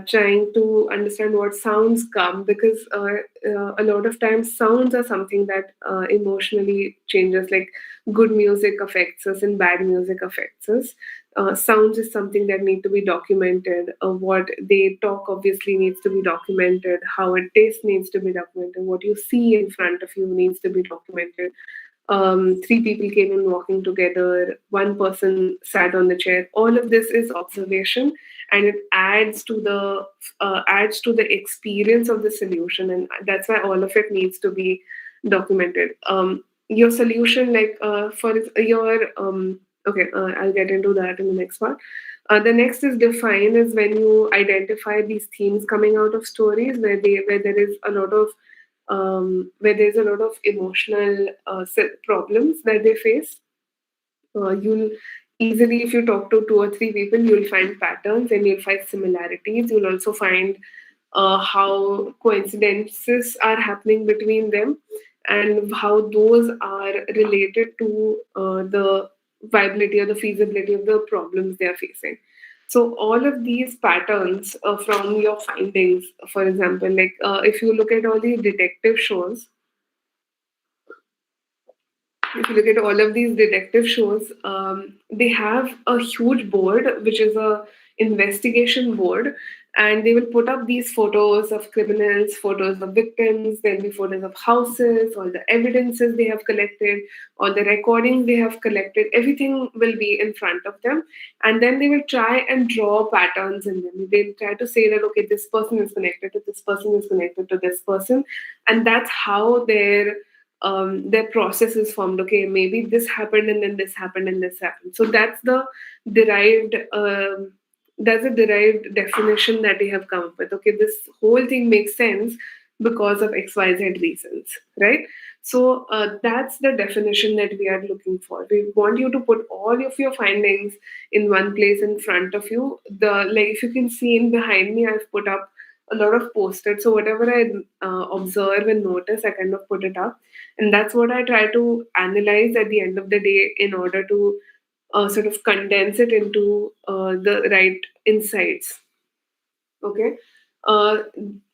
trying to understand what sounds come, because a lot of times sounds are something that emotionally changes. Like good music affects us and bad music affects us. Sounds is something that need to be documented. What they talk obviously needs to be documented. How it tastes needs to be documented. What you see in front of you needs to be documented. Three people came in walking together, one person sat on the chair. All of this is observation, and it adds to the experience of the solution, and that's why all of it needs to be documented. Your solution, like for your okay, I'll get into that in the next part. The next is define, is when you identify these themes coming out of stories where there is a lot of where there's a lot of emotional problems that they face. You'll easily, if you talk to two or three people, you'll find patterns and you'll find similarities. You'll also find how coincidences are happening between them and how those are related to the viability or the feasibility of the problems they are facing. So all of these patterns from your findings, for example, like if you look at all the detective shows, if you look at all of these detective shows, they have a huge board, which is a investigation board, and they will put up these photos of criminals, photos of victims. There'll be photos of houses, all the evidences they have collected, all the recordings they have collected. Everything will be in front of them, and then they will try and draw patterns in them. They'll try to say that okay, this person is connected to this person is connected to this person, and that's how their process is formed. Okay, maybe this happened and then this happened and this happened. So derived that's a derived definition that they have come up with. Okay, this whole thing makes sense because of XYZ reasons, right? So that's the definition that we are looking for. We want you to put all of your findings in one place in front of you. The Like if you can see in behind me, I've put up a lot of post-its. So whatever I observe and notice, I kind of put it up, and that's what I try to analyze at the end of the day in order to sort of condense it into the right insights. Okay. uh,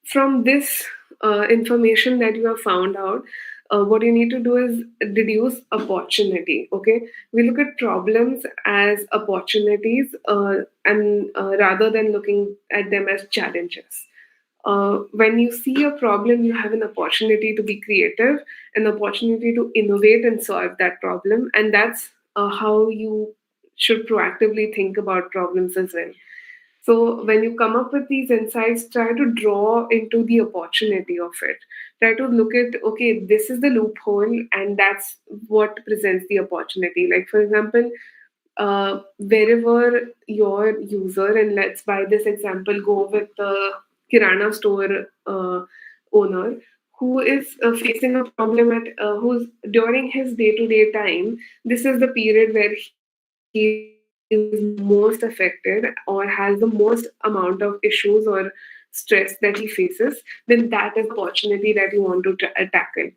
from this information that you have found out, what you need to do is deduce opportunity. Okay, we look at problems as opportunities, and rather than looking at them as challenges. When you see a problem, you have an opportunity to be creative, an opportunity to innovate and solve that problem. And that's how you should proactively think about problems as well. So when you come up with these insights, try to draw into the opportunity of it. Try to look at, okay, this is the loophole, and that's what presents the opportunity. Like, for example, wherever your user, and let's by this example go with the kirana store owner who is facing a problem at who's during his day-to-day time, this is the period where he is most affected or has the most amount of issues or stress that he faces. Then that is the opportunity that you want to tackle,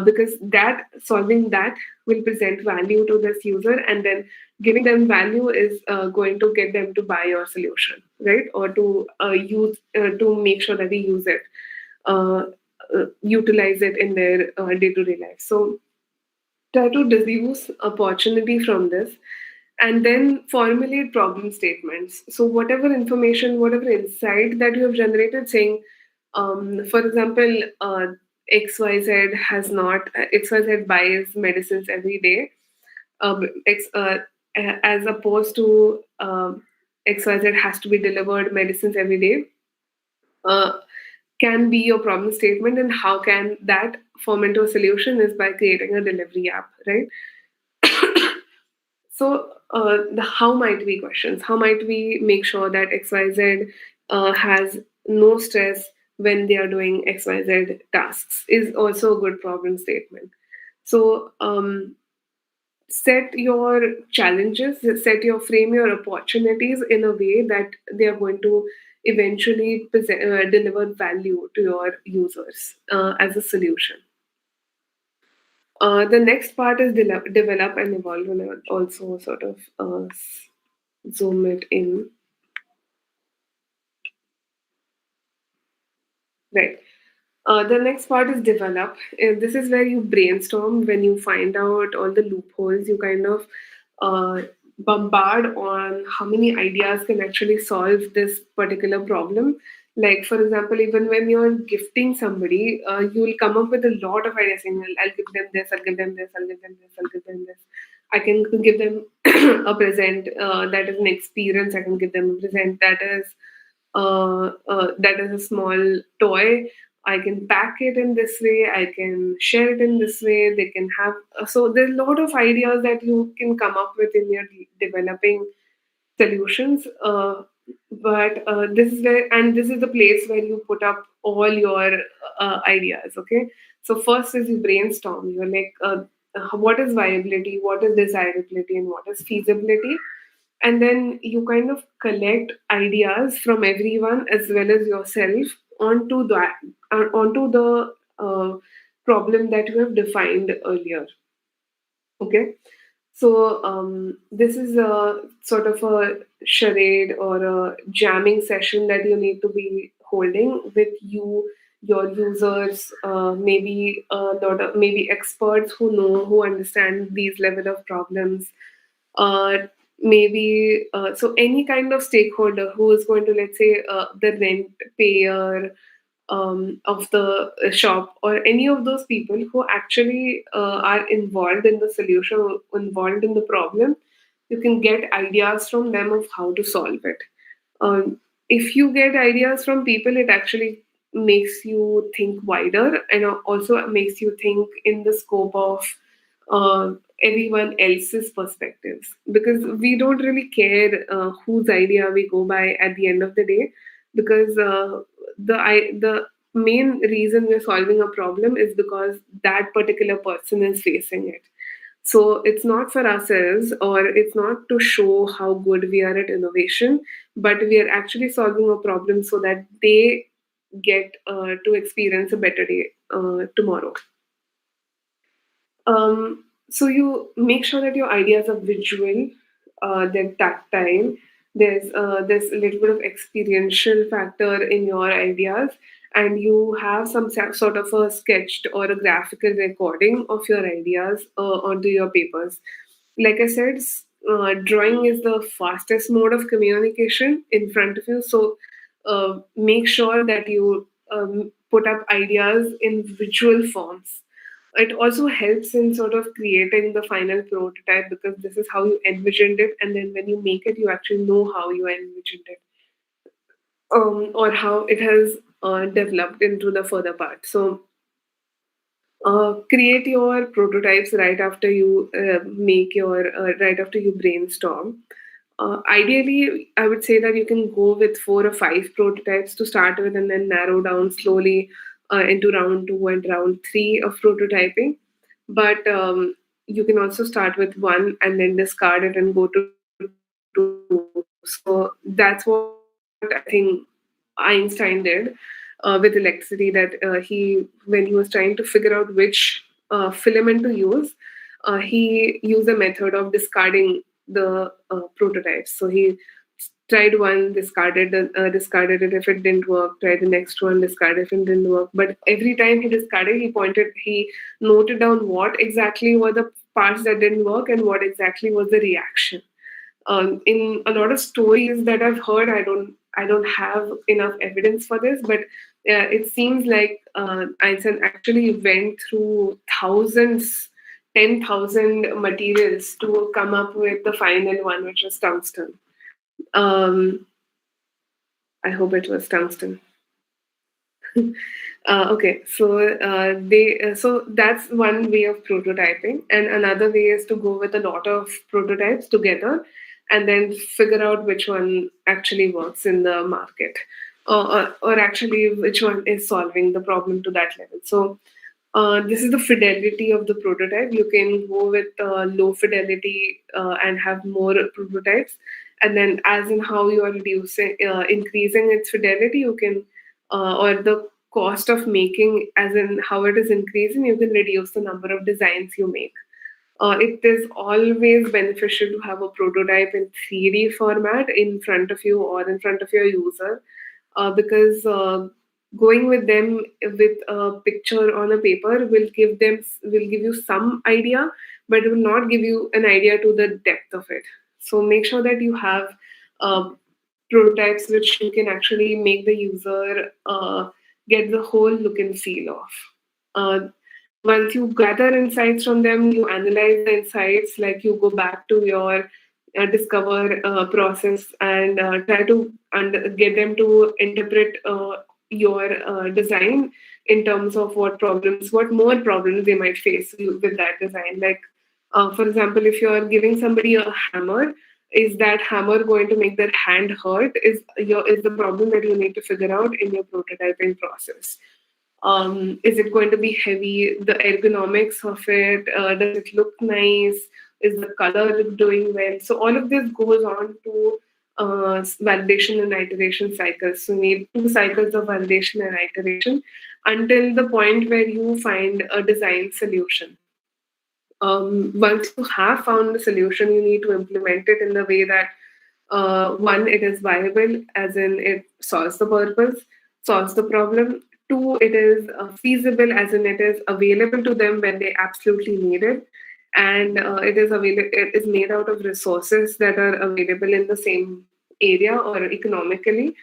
because that solving that will present value to this user, and then giving them value is going to get them to buy your solution, right? Or to use to make sure that they use it, uh, utilize it in their day-to-day life. So try to deduce opportunity from this, and then formulate problem statements. So whatever information, whatever insight that you have generated, saying, for example, XYZ has not XYZ buys medicines every day, as opposed to XYZ has to be delivered medicines every day, uh, can be your problem statement. And how can that form into a solution is by creating a delivery app, right? So, the how might we questions. How might we make sure that XYZ has no stress when they are doing XYZ tasks is also a good problem statement. So, set your challenges, set your frame your opportunities in a way that they are going to eventually deliver value to your users as a solution. The next part is develop and evolve, and I'll also sort of zoom it in. Right. The next part is develop. This is where you brainstorm. When you find out all the loopholes, you kind of uh, bombard on how many ideas can actually solve this particular problem. Like, for example, even when you're gifting somebody, you will come up with a lot of ideas saying, I'll give them this, I'll give them this, I'll give them this, I'll give them this. I can give them a present that is an experience. I can give them a present that is a small toy. I can pack it in this way. I can share it in this way. They can have so there's a lot of ideas that you can come up with in your developing solutions. But this is where and this is the place where you put up all your ideas. Okay, so first is you brainstorm. You're like, what is viability, what is desirability, and what is feasibility, and then you kind of collect ideas from everyone as well as yourself onto the problem that you have defined earlier. Okay, so this is a sort of a charade or a jamming session that you need to be holding with you, your users, maybe a lot of maybe experts who understand these level of problems, uh, maybe so any kind of stakeholder who is going to, let's say, the rent payer of the shop, or any of those people who actually are involved in the solution or involved in the problem. You can get ideas from them of how to solve it. If you get ideas from people, it actually makes you think wider, and also makes you think in the scope of uh, everyone else's perspectives, because we don't really care whose idea we go by at the end of the day, because the main reason we're solving a problem is because that particular person is facing it. So it's not for ourselves, or it's not to show how good we are at innovation, but we are actually solving a problem so that they get to experience a better day tomorrow. So you make sure that your ideas are visual, they're tactile. There's a little bit of experiential factor in your ideas, and you have some sort of a sketched or a graphical recording of your ideas onto your papers. Like I said, drawing is the fastest mode of communication in front of you. So make sure that you put up ideas in visual forms. It also helps in sort of creating the final prototype, because this is how you envisioned it, and then when you make it, you actually know how you envisioned it, or how it has developed into the further part. So create your prototypes right after you brainstorm. Ideally, I would say that you can go with 4 or 5 prototypes to start with, and then narrow down slowly into round 2 and round 3 of prototyping. But you can also start with one and then discard it and go to 2. So that's what I think Einstein did with electricity. That when he was trying to figure out which filament to use, he used a method of discarding the prototypes. So he tried one, discarded it. If it didn't work, tried the next one, discarded if it didn't work. But every time he discarded, he noted down what exactly were the parts that didn't work and what exactly was the reaction. In a lot of stories that I've heard, I don't have enough evidence for this, but it seems like Einstein actually went through thousands, 10,000 materials to come up with the final one, which was tungsten. Um, I hope it was tungsten. Okay, so that's one way of prototyping, and another way is to go with a lot of prototypes together, and then figure out which one actually works in the market, or actually which one is solving the problem to that level. So This is the fidelity of the prototype. You can go with low fidelity and have more prototypes. And then, as in how you are increasing its fidelity, you can, or the cost of making, as in how it is increasing, you can reduce the number of designs you make. It is always beneficial to have a prototype in 3D format in front of you or in front of your user, because going with them with a picture on a paper will give you some idea, but it will not give you an idea to the depth of it. So make sure that you have uh, prototypes which you can actually make the user get the whole look and feel of. Once you gather insights from them, you analyze the insights, like you go back to your discover process and try to get them to interpret your design in terms of what more problems they might face with that design. Like, for example, if you are giving somebody a hammer, is that hammer going to make their hand hurt? Is the problem that you need to figure out in your prototyping process. Is it going to be heavy? The ergonomics of it, does it look nice? Is the color doing well? So all of this goes on to validation and iteration cycles. So you need 2 cycles of validation and iteration until the point where you find a design solution. Once you have found the solution, you need to implement it in the way that one, it is viable, as in it solves the purpose, solves the problem. Two, it is feasible, as in it is available to them when they absolutely need it, and it is made out of resources that are available in the same area or economically.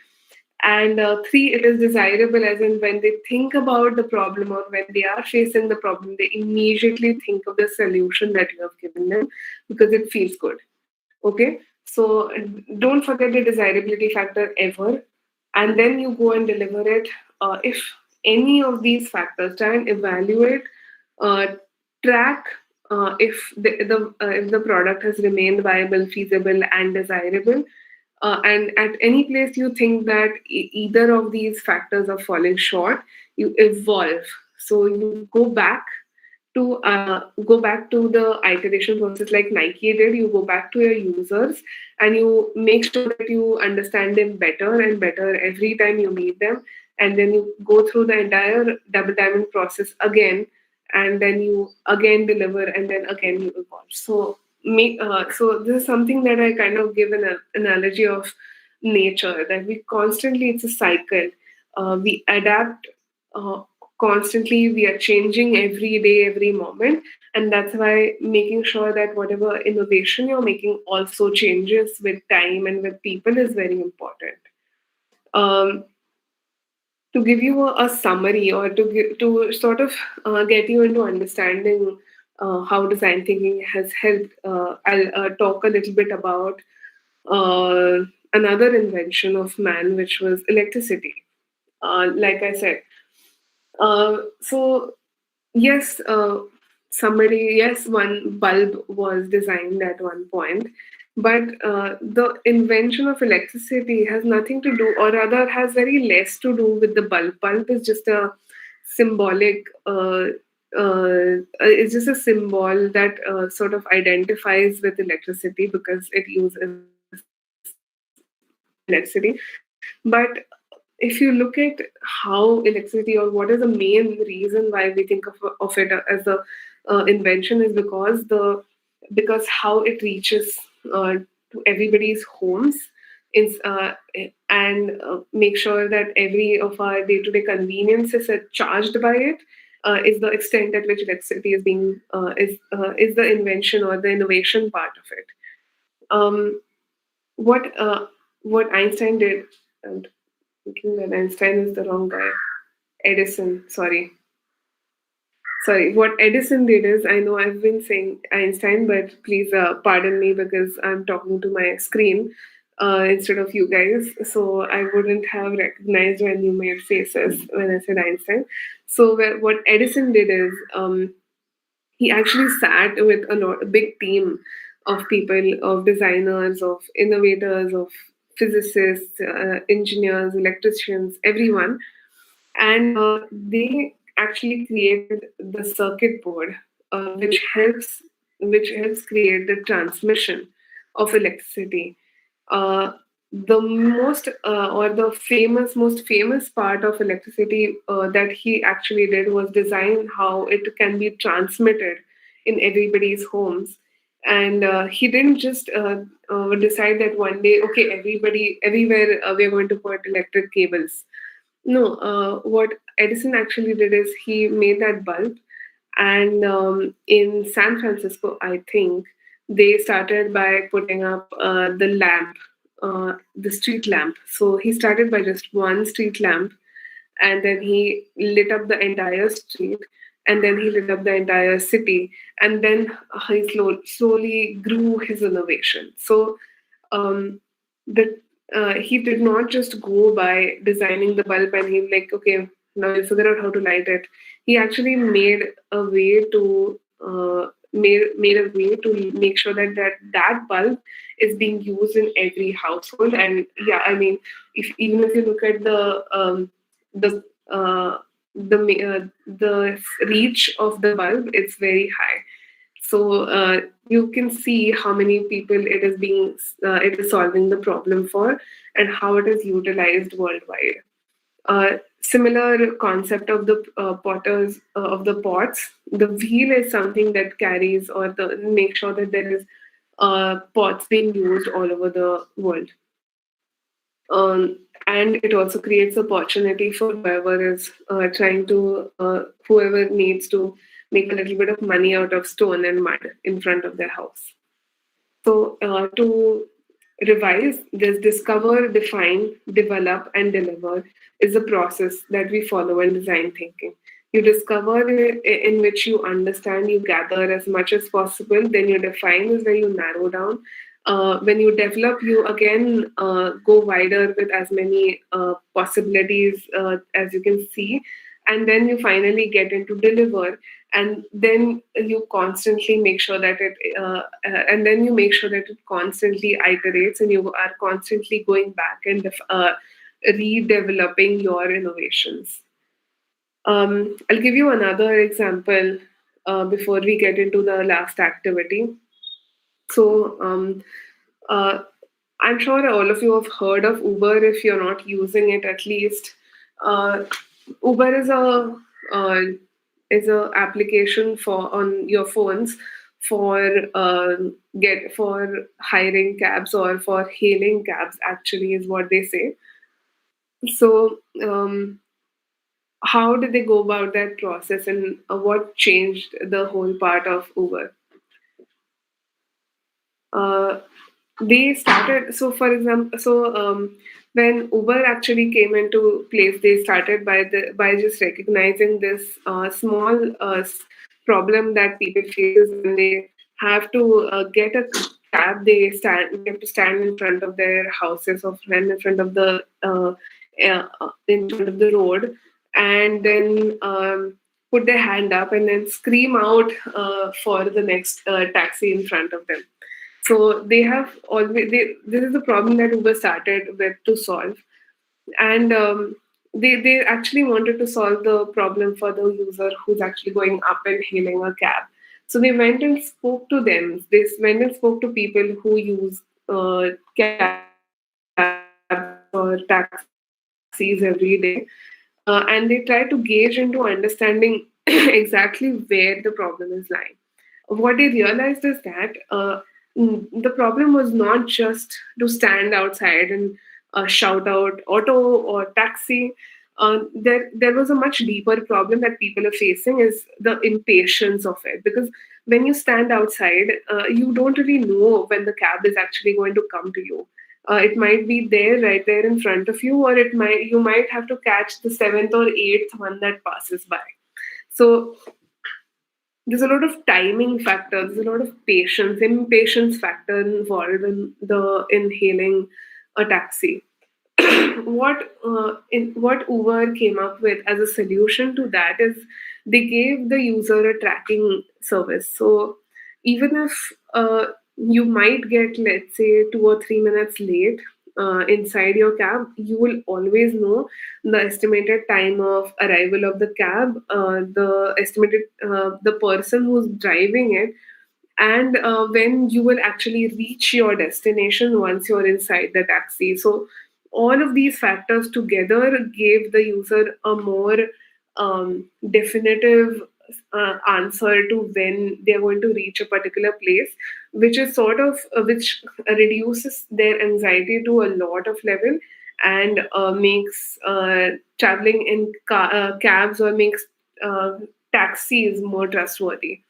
And three, it is desirable, as in when they think about the problem or when they are facing the problem, they immediately think of the solution that you have given them because it feels good. Okay, so don't forget the desirability factor ever, and then you go and deliver it. If any of these factors, try and evaluate, uh, track if the product has remained viable, feasible, and desirable. And at any place you think that either of these factors are falling short, you evolve. So you go back to the iteration process like Nike did. You go back to your users and you make sure that you understand them better and better every time you meet them, and then you go through the entire double diamond process again, and then you again deliver, and then again you evolve. So this is something that I kind of give an analogy of nature, that we constantly, it's a cycle. We adapt constantly, we are changing every day, every moment, and that's why making sure that whatever innovation you're making also changes with time and with people is very important. um, to give you a summary, or to sort of get you into understanding how design thinking has helped, I'll talk a little bit about uh, another invention of man, which was electricity. Like I said, so yes, one bulb was designed at one point, but the invention of electricity has nothing to do, or rather, has very less to do with the bulb. Bulb is just a symbolic. It's just a symbol that sort of identifies with electricity because it uses electricity. But if you look at how electricity, or what is the main reason why we think of it as a invention, is because how it reaches to everybody's homes is and make sure that every of our day-to-day conveniences are charged by it, is the extent at which electricity is being is the invention or the innovation part of it. um, what what Einstein did, and thinking that Einstein is the wrong guy. Edison, sorry. Sorry. What Edison did is, I know I've been saying Einstein, but please pardon me because I'm talking to my screen instead of you guys. So I wouldn't have recognized when you made faces when I said Einstein. So what Edison did is, he actually sat with a big team of people, of designers, of innovators, of physicists, engineers, electricians, everyone, and they actually created the circuit board, which helps create the transmission of electricity. The most famous part of electricity that he actually did was design how it can be transmitted in everybody's homes. And he didn't just decide that one day, okay, everybody, everywhere, we're going to put electric cables. No, what Edison actually did is he made that bulb, and in San Francisco, I think they started by putting up the lamp, the street lamp. So he started by just one street lamp, and then he lit up the entire street, and then he lit up the entire city, and then he slowly grew his innovation. So um, the he did not just go by designing the bulb and he's like, okay, now you figure out how to light it. He actually made a way to make sure that bulb is being used in every household. And yeah, I mean, if even if you look at the uh, the reach of the bulb, it's very high. So you can see how many people it is solving the problem for, and how it is utilized worldwide. Similar concept of the potters of the pots. The wheel is something that carries or the make sure that there is pots being used all over the world. And it also creates opportunity for whoever needs to make a little bit of money out of stone and mud in front of their house. So, to revise, this discover, define, develop, and deliver is a process that we follow in design thinking. You discover in which you understand, you gather as much as possible, then you define is where you narrow down. When you develop, you again go wider with as many possibilities as you can see, and then you finally get into deliver, and then you constantly make sure that and then you make sure that it constantly iterates, and you are constantly going back and redeveloping your innovations. I'll give you another example before we get into the last activity. So, uh, I'm sure all of you have heard of Uber. If you're not using it, at least uh, Uber uh, is a application for on your phones for get for hiring cabs or for hailing cabs. Actually, is what they say. So, how did they go about that process, and what changed the whole part of Uber? Uh, they started when Uber actually came into place, they started by just recognizing this small problem that people face when they have to get a cab. They have to stand in front of their houses or stand in front of in front of the road, and then put their hand up and then scream out for the next taxi in front of them. So they have always this is the problem that Uber started with to solve, and they actually wanted to solve the problem for the user who's actually going up and hailing a cab. So they went and spoke to them. They went and spoke to people who use cabs or taxis every day, and they try to gauge into understanding exactly where the problem is lying. What they realized is that the problem was not just to stand outside and shout out auto or taxi. There was a much deeper problem that people are facing is the impatience of it, because when you stand outside, you don't really know when the cab is actually going to come to you. It might be there right there in front of you, or it might you might have to catch the seventh or eighth one that passes by. So there's a lot of timing factor, there's a lot of impatience factor involved in the inhaling a taxi. What Uber came up with as a solution to that is they gave the user a tracking service. So even if you might get, let's say, 2 or 3 minutes late, inside your cab, you will always know the estimated time of arrival of the cab, the person who's driving it, and when you will actually reach your destination once you're inside the taxi. So all of these factors together gave the user a more definitive answer to when they're going to reach a particular place, which is sort of which reduces their anxiety to a lot of level, and makes traveling in cabs, or makes uh, taxis more trustworthy.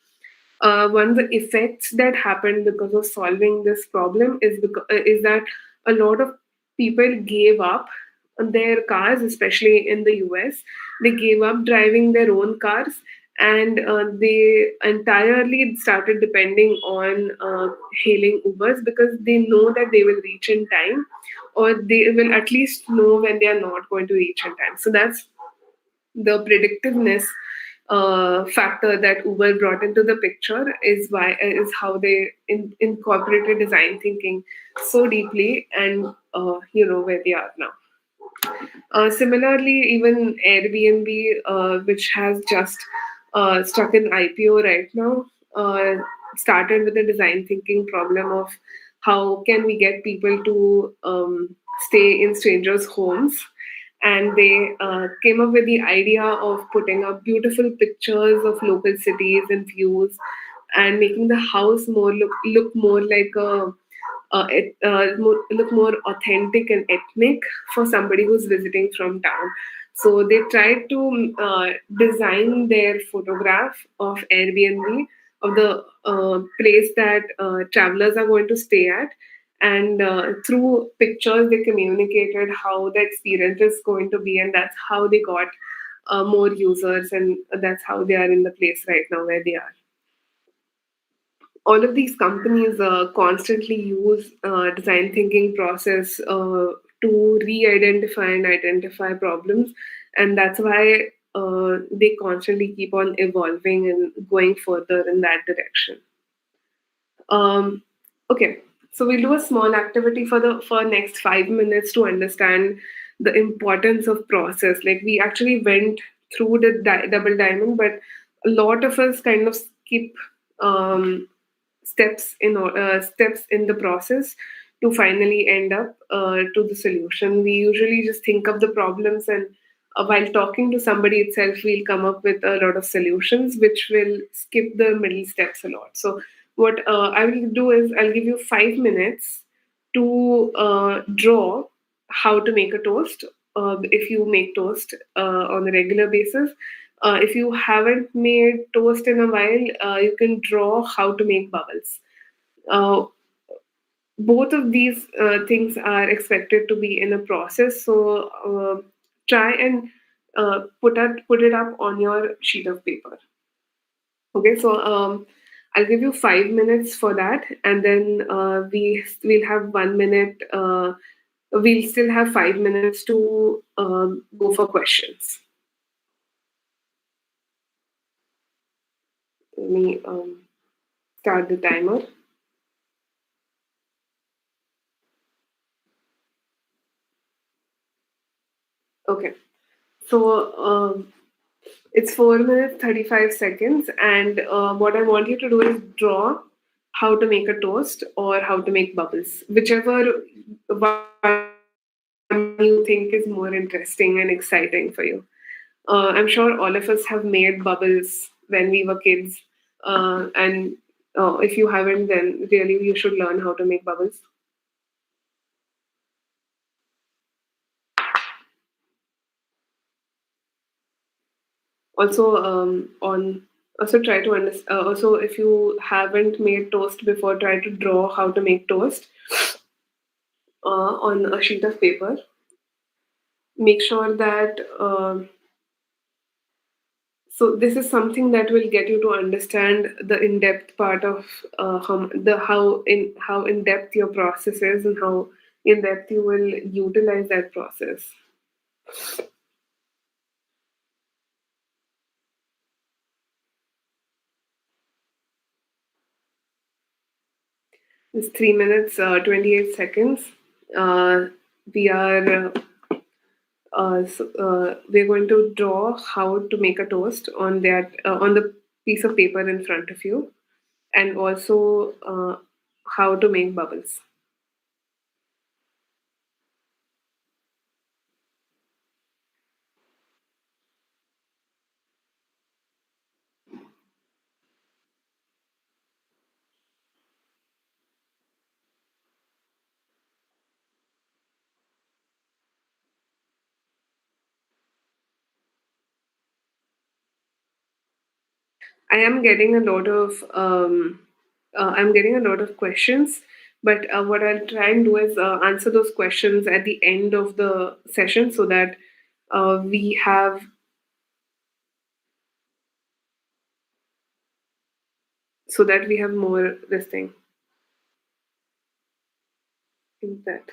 One of the effects that happened because of solving this problem is that a lot of people gave up their cars, especially in the US. They gave up driving their own cars, and they entirely started depending on hailing Ubers, because they know that they will reach in time, or they will at least know when they are not going to reach in time. So that's the predictiveness factor that Uber brought into the picture, is how they incorporated design thinking so deeply, and where they are now. Similarly, even Airbnb, which has just struck an IPO right now, started with a design thinking problem of how can we get people to stay in strangers' homes. And they came up with the idea of putting up beautiful pictures of local cities and views, and making the house look more like look more authentic and ethnic for somebody who's visiting from town. So they tried to design their photograph of Airbnb, of the place that travelers are going to stay at, and through pictures they communicated how the experience is going to be, and that's how they got more users, and that's how they are in the place right now where they are. All of these companies constantly use design thinking process to re-identify and identify problems, and that's why they constantly keep on evolving and going further in that direction. Um, okay, so we'll do a small activity for next 5 minutes to understand the importance of process. Like, we actually went through the double diamond, but a lot of us kind of skip um, steps in the process to finally end up to the solution. We usually just think of the problems, and while talking to somebody itself, we'll come up with a lot of solutions, which will skip the middle steps a lot. So what I will do is I'll give you 5 minutes to draw how to make a toast. If you make toast on a regular basis, if you haven't made toast in a while, you can draw how to make bubbles. Uh, Both of these things are expected to be in a process. So try and put it up on your sheet of paper. Okay, so I'll give you 5 minutes for that, and then we'll have 1 minute. We'll still have 5 minutes to go for questions. Let me start the timer. Okay, so it's 4 minutes 35 seconds, and what I want you to do is draw how to make a toast or how to make bubbles, whichever one you think is more interesting and exciting for you. I'm sure all of us have made bubbles when we were kids, and if you haven't, then really you should learn how to make bubbles. Also, on also try to understand. Also, if you haven't made toast before, try to draw how to make toast on a sheet of paper. Make sure that so this is something that will get you to understand the in-depth part of how in depth your process is, and how in depth you will utilize that process. It's 3 minutes 28 seconds. uh, we are we're going to draw how to make a toast on that on the piece of paper in front of you, and also how to make bubbles. I am getting a lot of I'm getting a lot of questions, but what I'll try and do is answer those questions at the end of the session so that we have more this thing in that.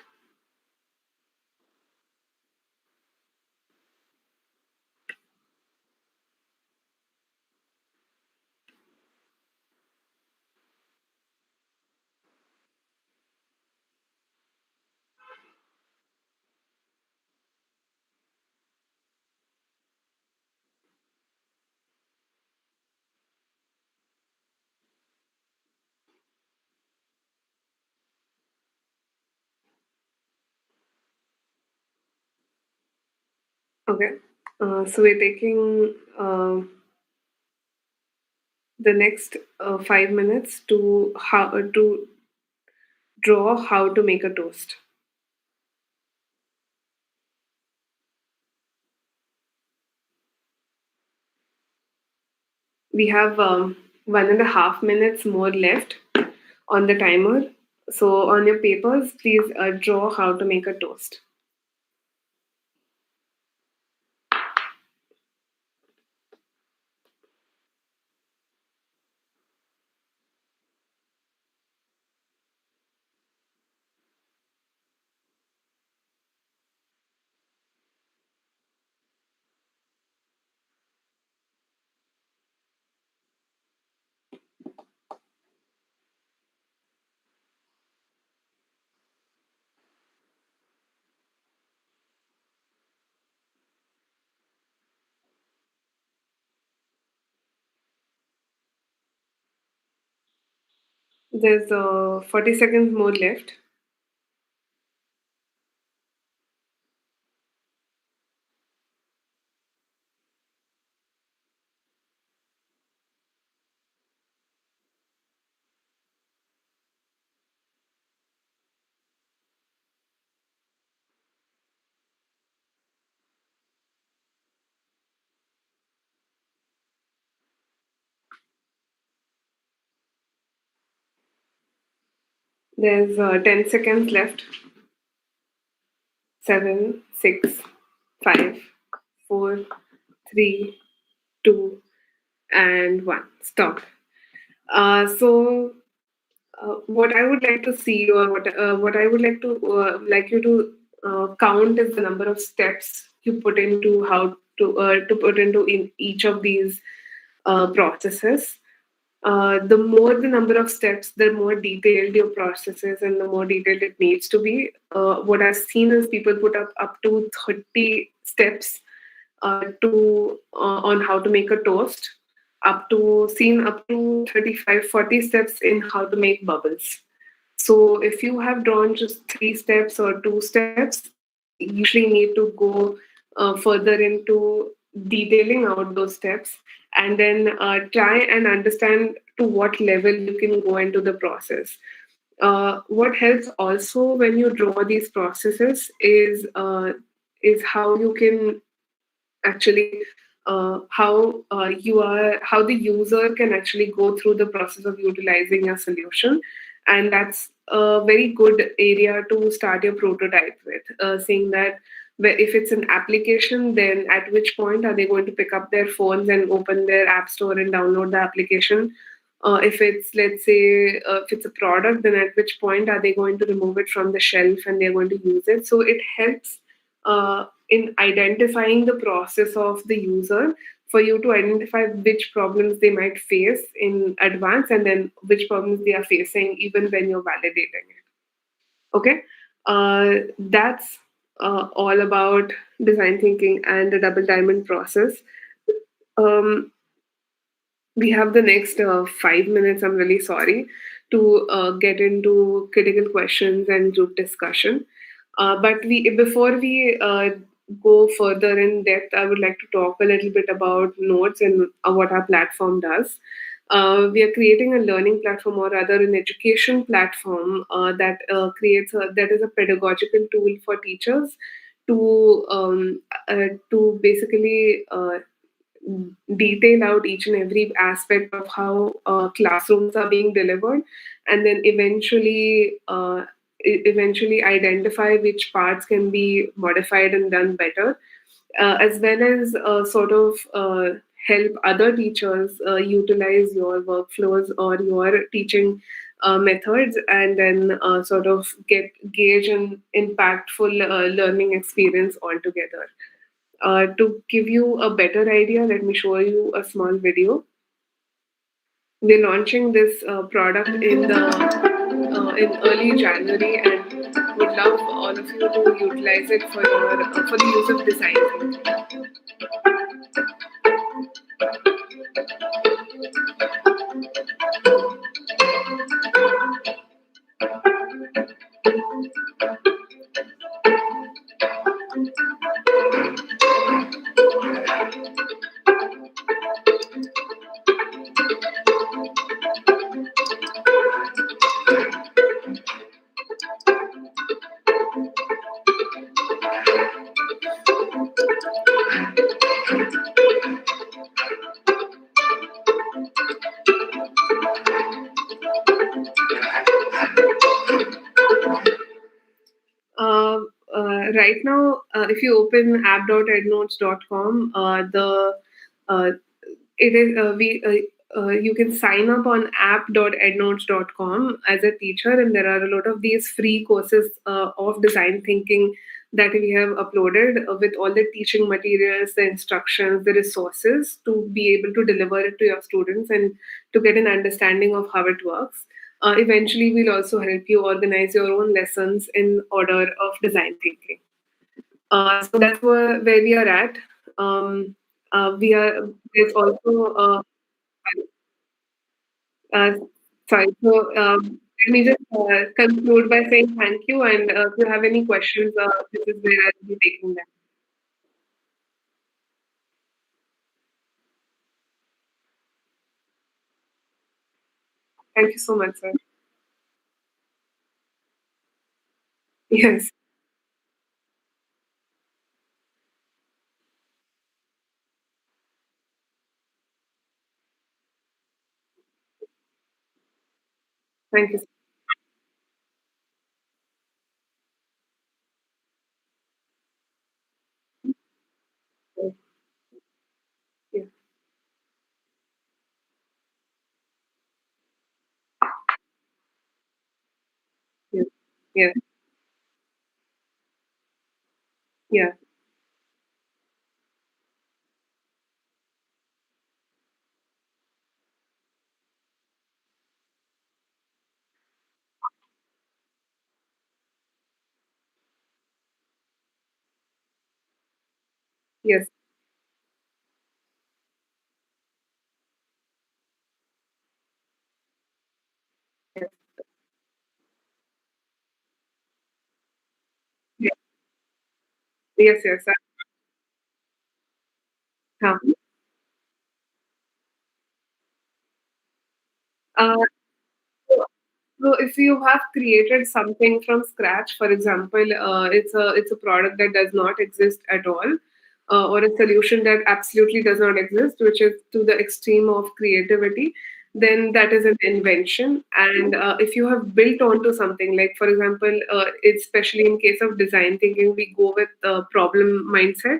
Okay. So we're taking the next 5 minutes to how to draw how to make a toast. We have 1.5 minutes more left on the timer. So on your papers, please draw how to make a toast. There's 40 seconds more left. There's 10 seconds left. 7, 6, 5, 4, 3, 2, and 1. Stop. So what I would like to see, or what I would like you to count is the number of steps you put into how to put into in each of these processes. The more the number of steps, the more detailed your process is, and the more detailed it needs to be. What I've seen is people put up to 30 steps to on how to make a toast, up to 35, 40 steps in how to make bubbles. So if you have drawn just 3 steps or 2 steps, you usually need to go further into detailing out those steps, and then try and understand to what level you can go into the process. What helps also when you draw these processes is how you can actually how the user can actually go through the process of utilizing a solution, and that's a very good area to start your prototype with, saying that if it's an application, then at which point are they going to pick up their phones and open their app store and download the application. If it's, let's say, if it's a product, then at which point are they going to remove it from the shelf and they're going to use it. So it helps in identifying the process of the user, for you to identify which problems they might face in advance, and then which problems they are facing even when you're validating it. Okay. That's all about design thinking and the double diamond process. Um, we have the next 5 minutes. I'm really sorry to get into critical questions and group discussion. But we before we go further in depth, I would like to talk a little bit about notes and what our platform does. We are creating a learning platform, or rather, an education platform that is a pedagogical tool for teachers to basically detail out each and every aspect of how classrooms are being delivered, and then eventually identify which parts can be modified and done better, as well as help other teachers utilize your workflows or your teaching methods, and then sort of get gauge an impactful learning experience altogether. To give you a better idea, let me show you a small video. We're launching this product in early January, and would love all of you to utilize it for the use of design. Uh, right now, if you open app.ednotes.com, uh, it is you can sign up on app.ednotes.com as a teacher, and there are a lot of these free courses of design thinking that we have uploaded with all the teaching materials, the instructions, the resources to be able to deliver it to your students and to get an understanding of how it works. Eventually, we'll also help you organize your own lessons in order of design thinking. So that's where we are at. We are there's also uh, sorry. So let me just conclude by saying thank you, and if you have any questions, this is where I'll be taking them. Thank you so much, sir. Yes, thank you. So yeah, yeah, yeah, yeah. Yes, yes, yes, yes, yes. Uh, uh, so So if you have created something from scratch, for example, it's a product that does not exist at all, or a solution that absolutely does not exist, which is to the extreme of creativity, then that is an invention. And if you have built onto something, like for example, especially in case of design thinking, we go with problem mindset,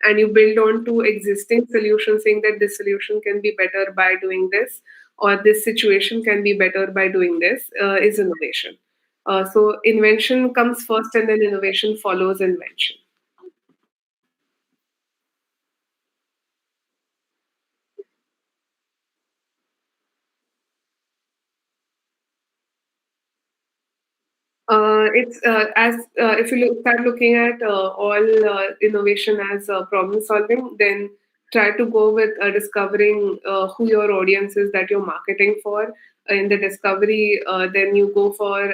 and you build on to existing solutions, saying that this solution can be better by doing this, or this situation can be better by doing this, is innovation. So invention comes first, and then innovation follows invention. it's as if you start looking at all innovation as problem solving, then try to go with discovering who your audience is that you're marketing for. In the discovery, then you go for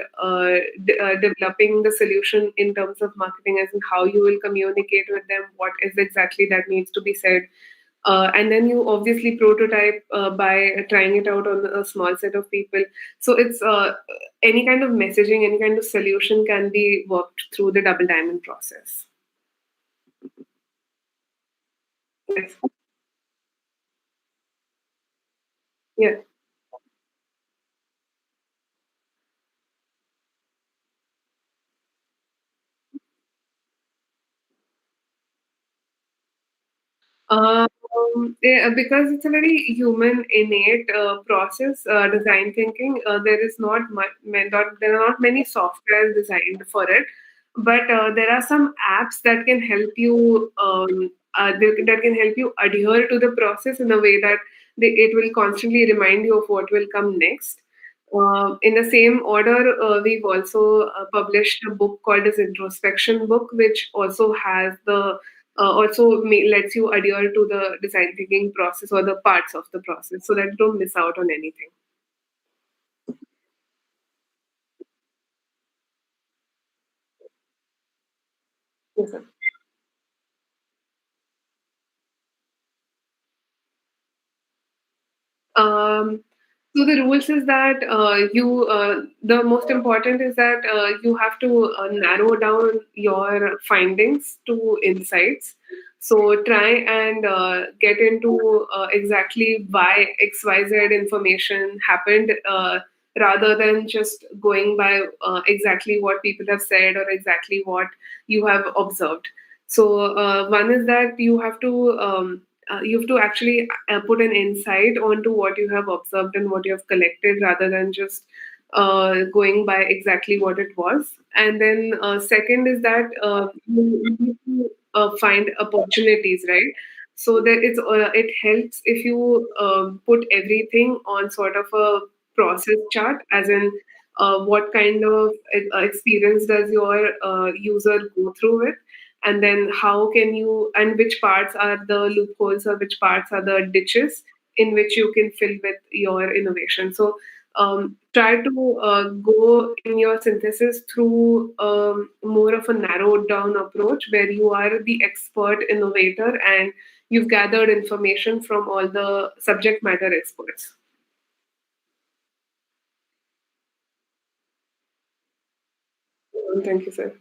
developing the solution in terms of marketing, as in how you will communicate with them, what is exactly that needs to be said, and then you obviously prototype by trying it out on a small set of people. So it's any kind of messaging, any kind of solution can be worked through the double diamond process. Yes. Yeah. Because it's a very human innate process, design thinking. There is not much, there are not many softwares designed for it, but there are some apps that can help you. That can help you adhere to the process in a way that it will constantly remind you of what will come next. In the same order, we've also published a book called as Introspection Book, which also has the lets you adhere to the design thinking process or the parts of the process so that you don't miss out on anything. Yes, sir. Um, so the rules is that the most important is that you have to narrow down your findings to insights. So try and get into exactly why XYZ information happened, rather than just going by exactly what people have said or exactly what you have observed. So one is that you have to actually put an insight onto what you have observed and what you have collected rather than just going by exactly what it was. And then second is that you need to find opportunities, right? So that it helps if you put everything on sort of a process chart, as in what kind of experience does your user go through with, and then how can you, and which parts are the loopholes or which parts are the ditches in which you can fill with your innovation. So try to go in your synthesis through more of a narrowed down approach where you are the expert innovator and you've gathered information from all the subject matter experts. Thank you, sir.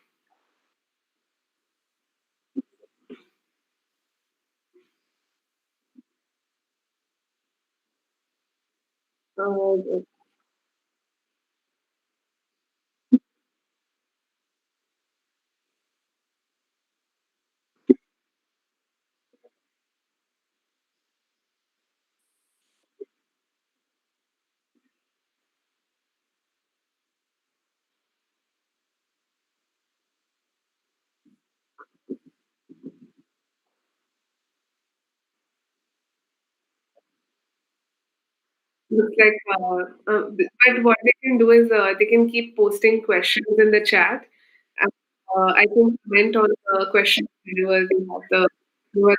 uh, Looks like, but what they can do is they can keep posting questions in the chat. And, I can comment on the question whenever we have the.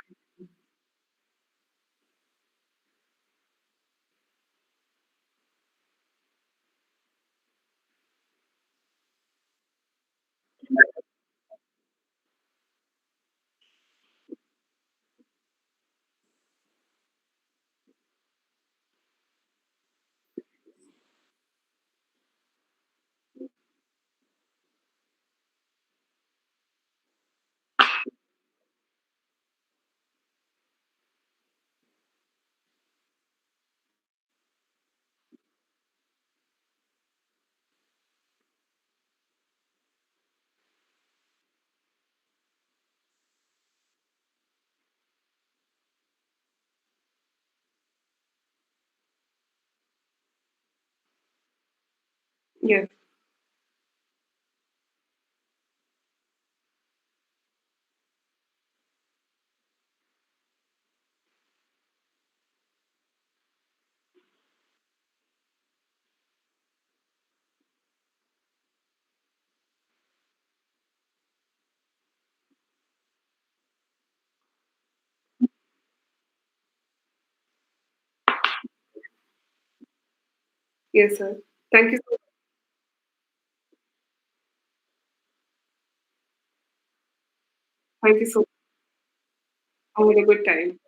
Yes, Yes, sir. Thank you so Thank you so much. I had a good time.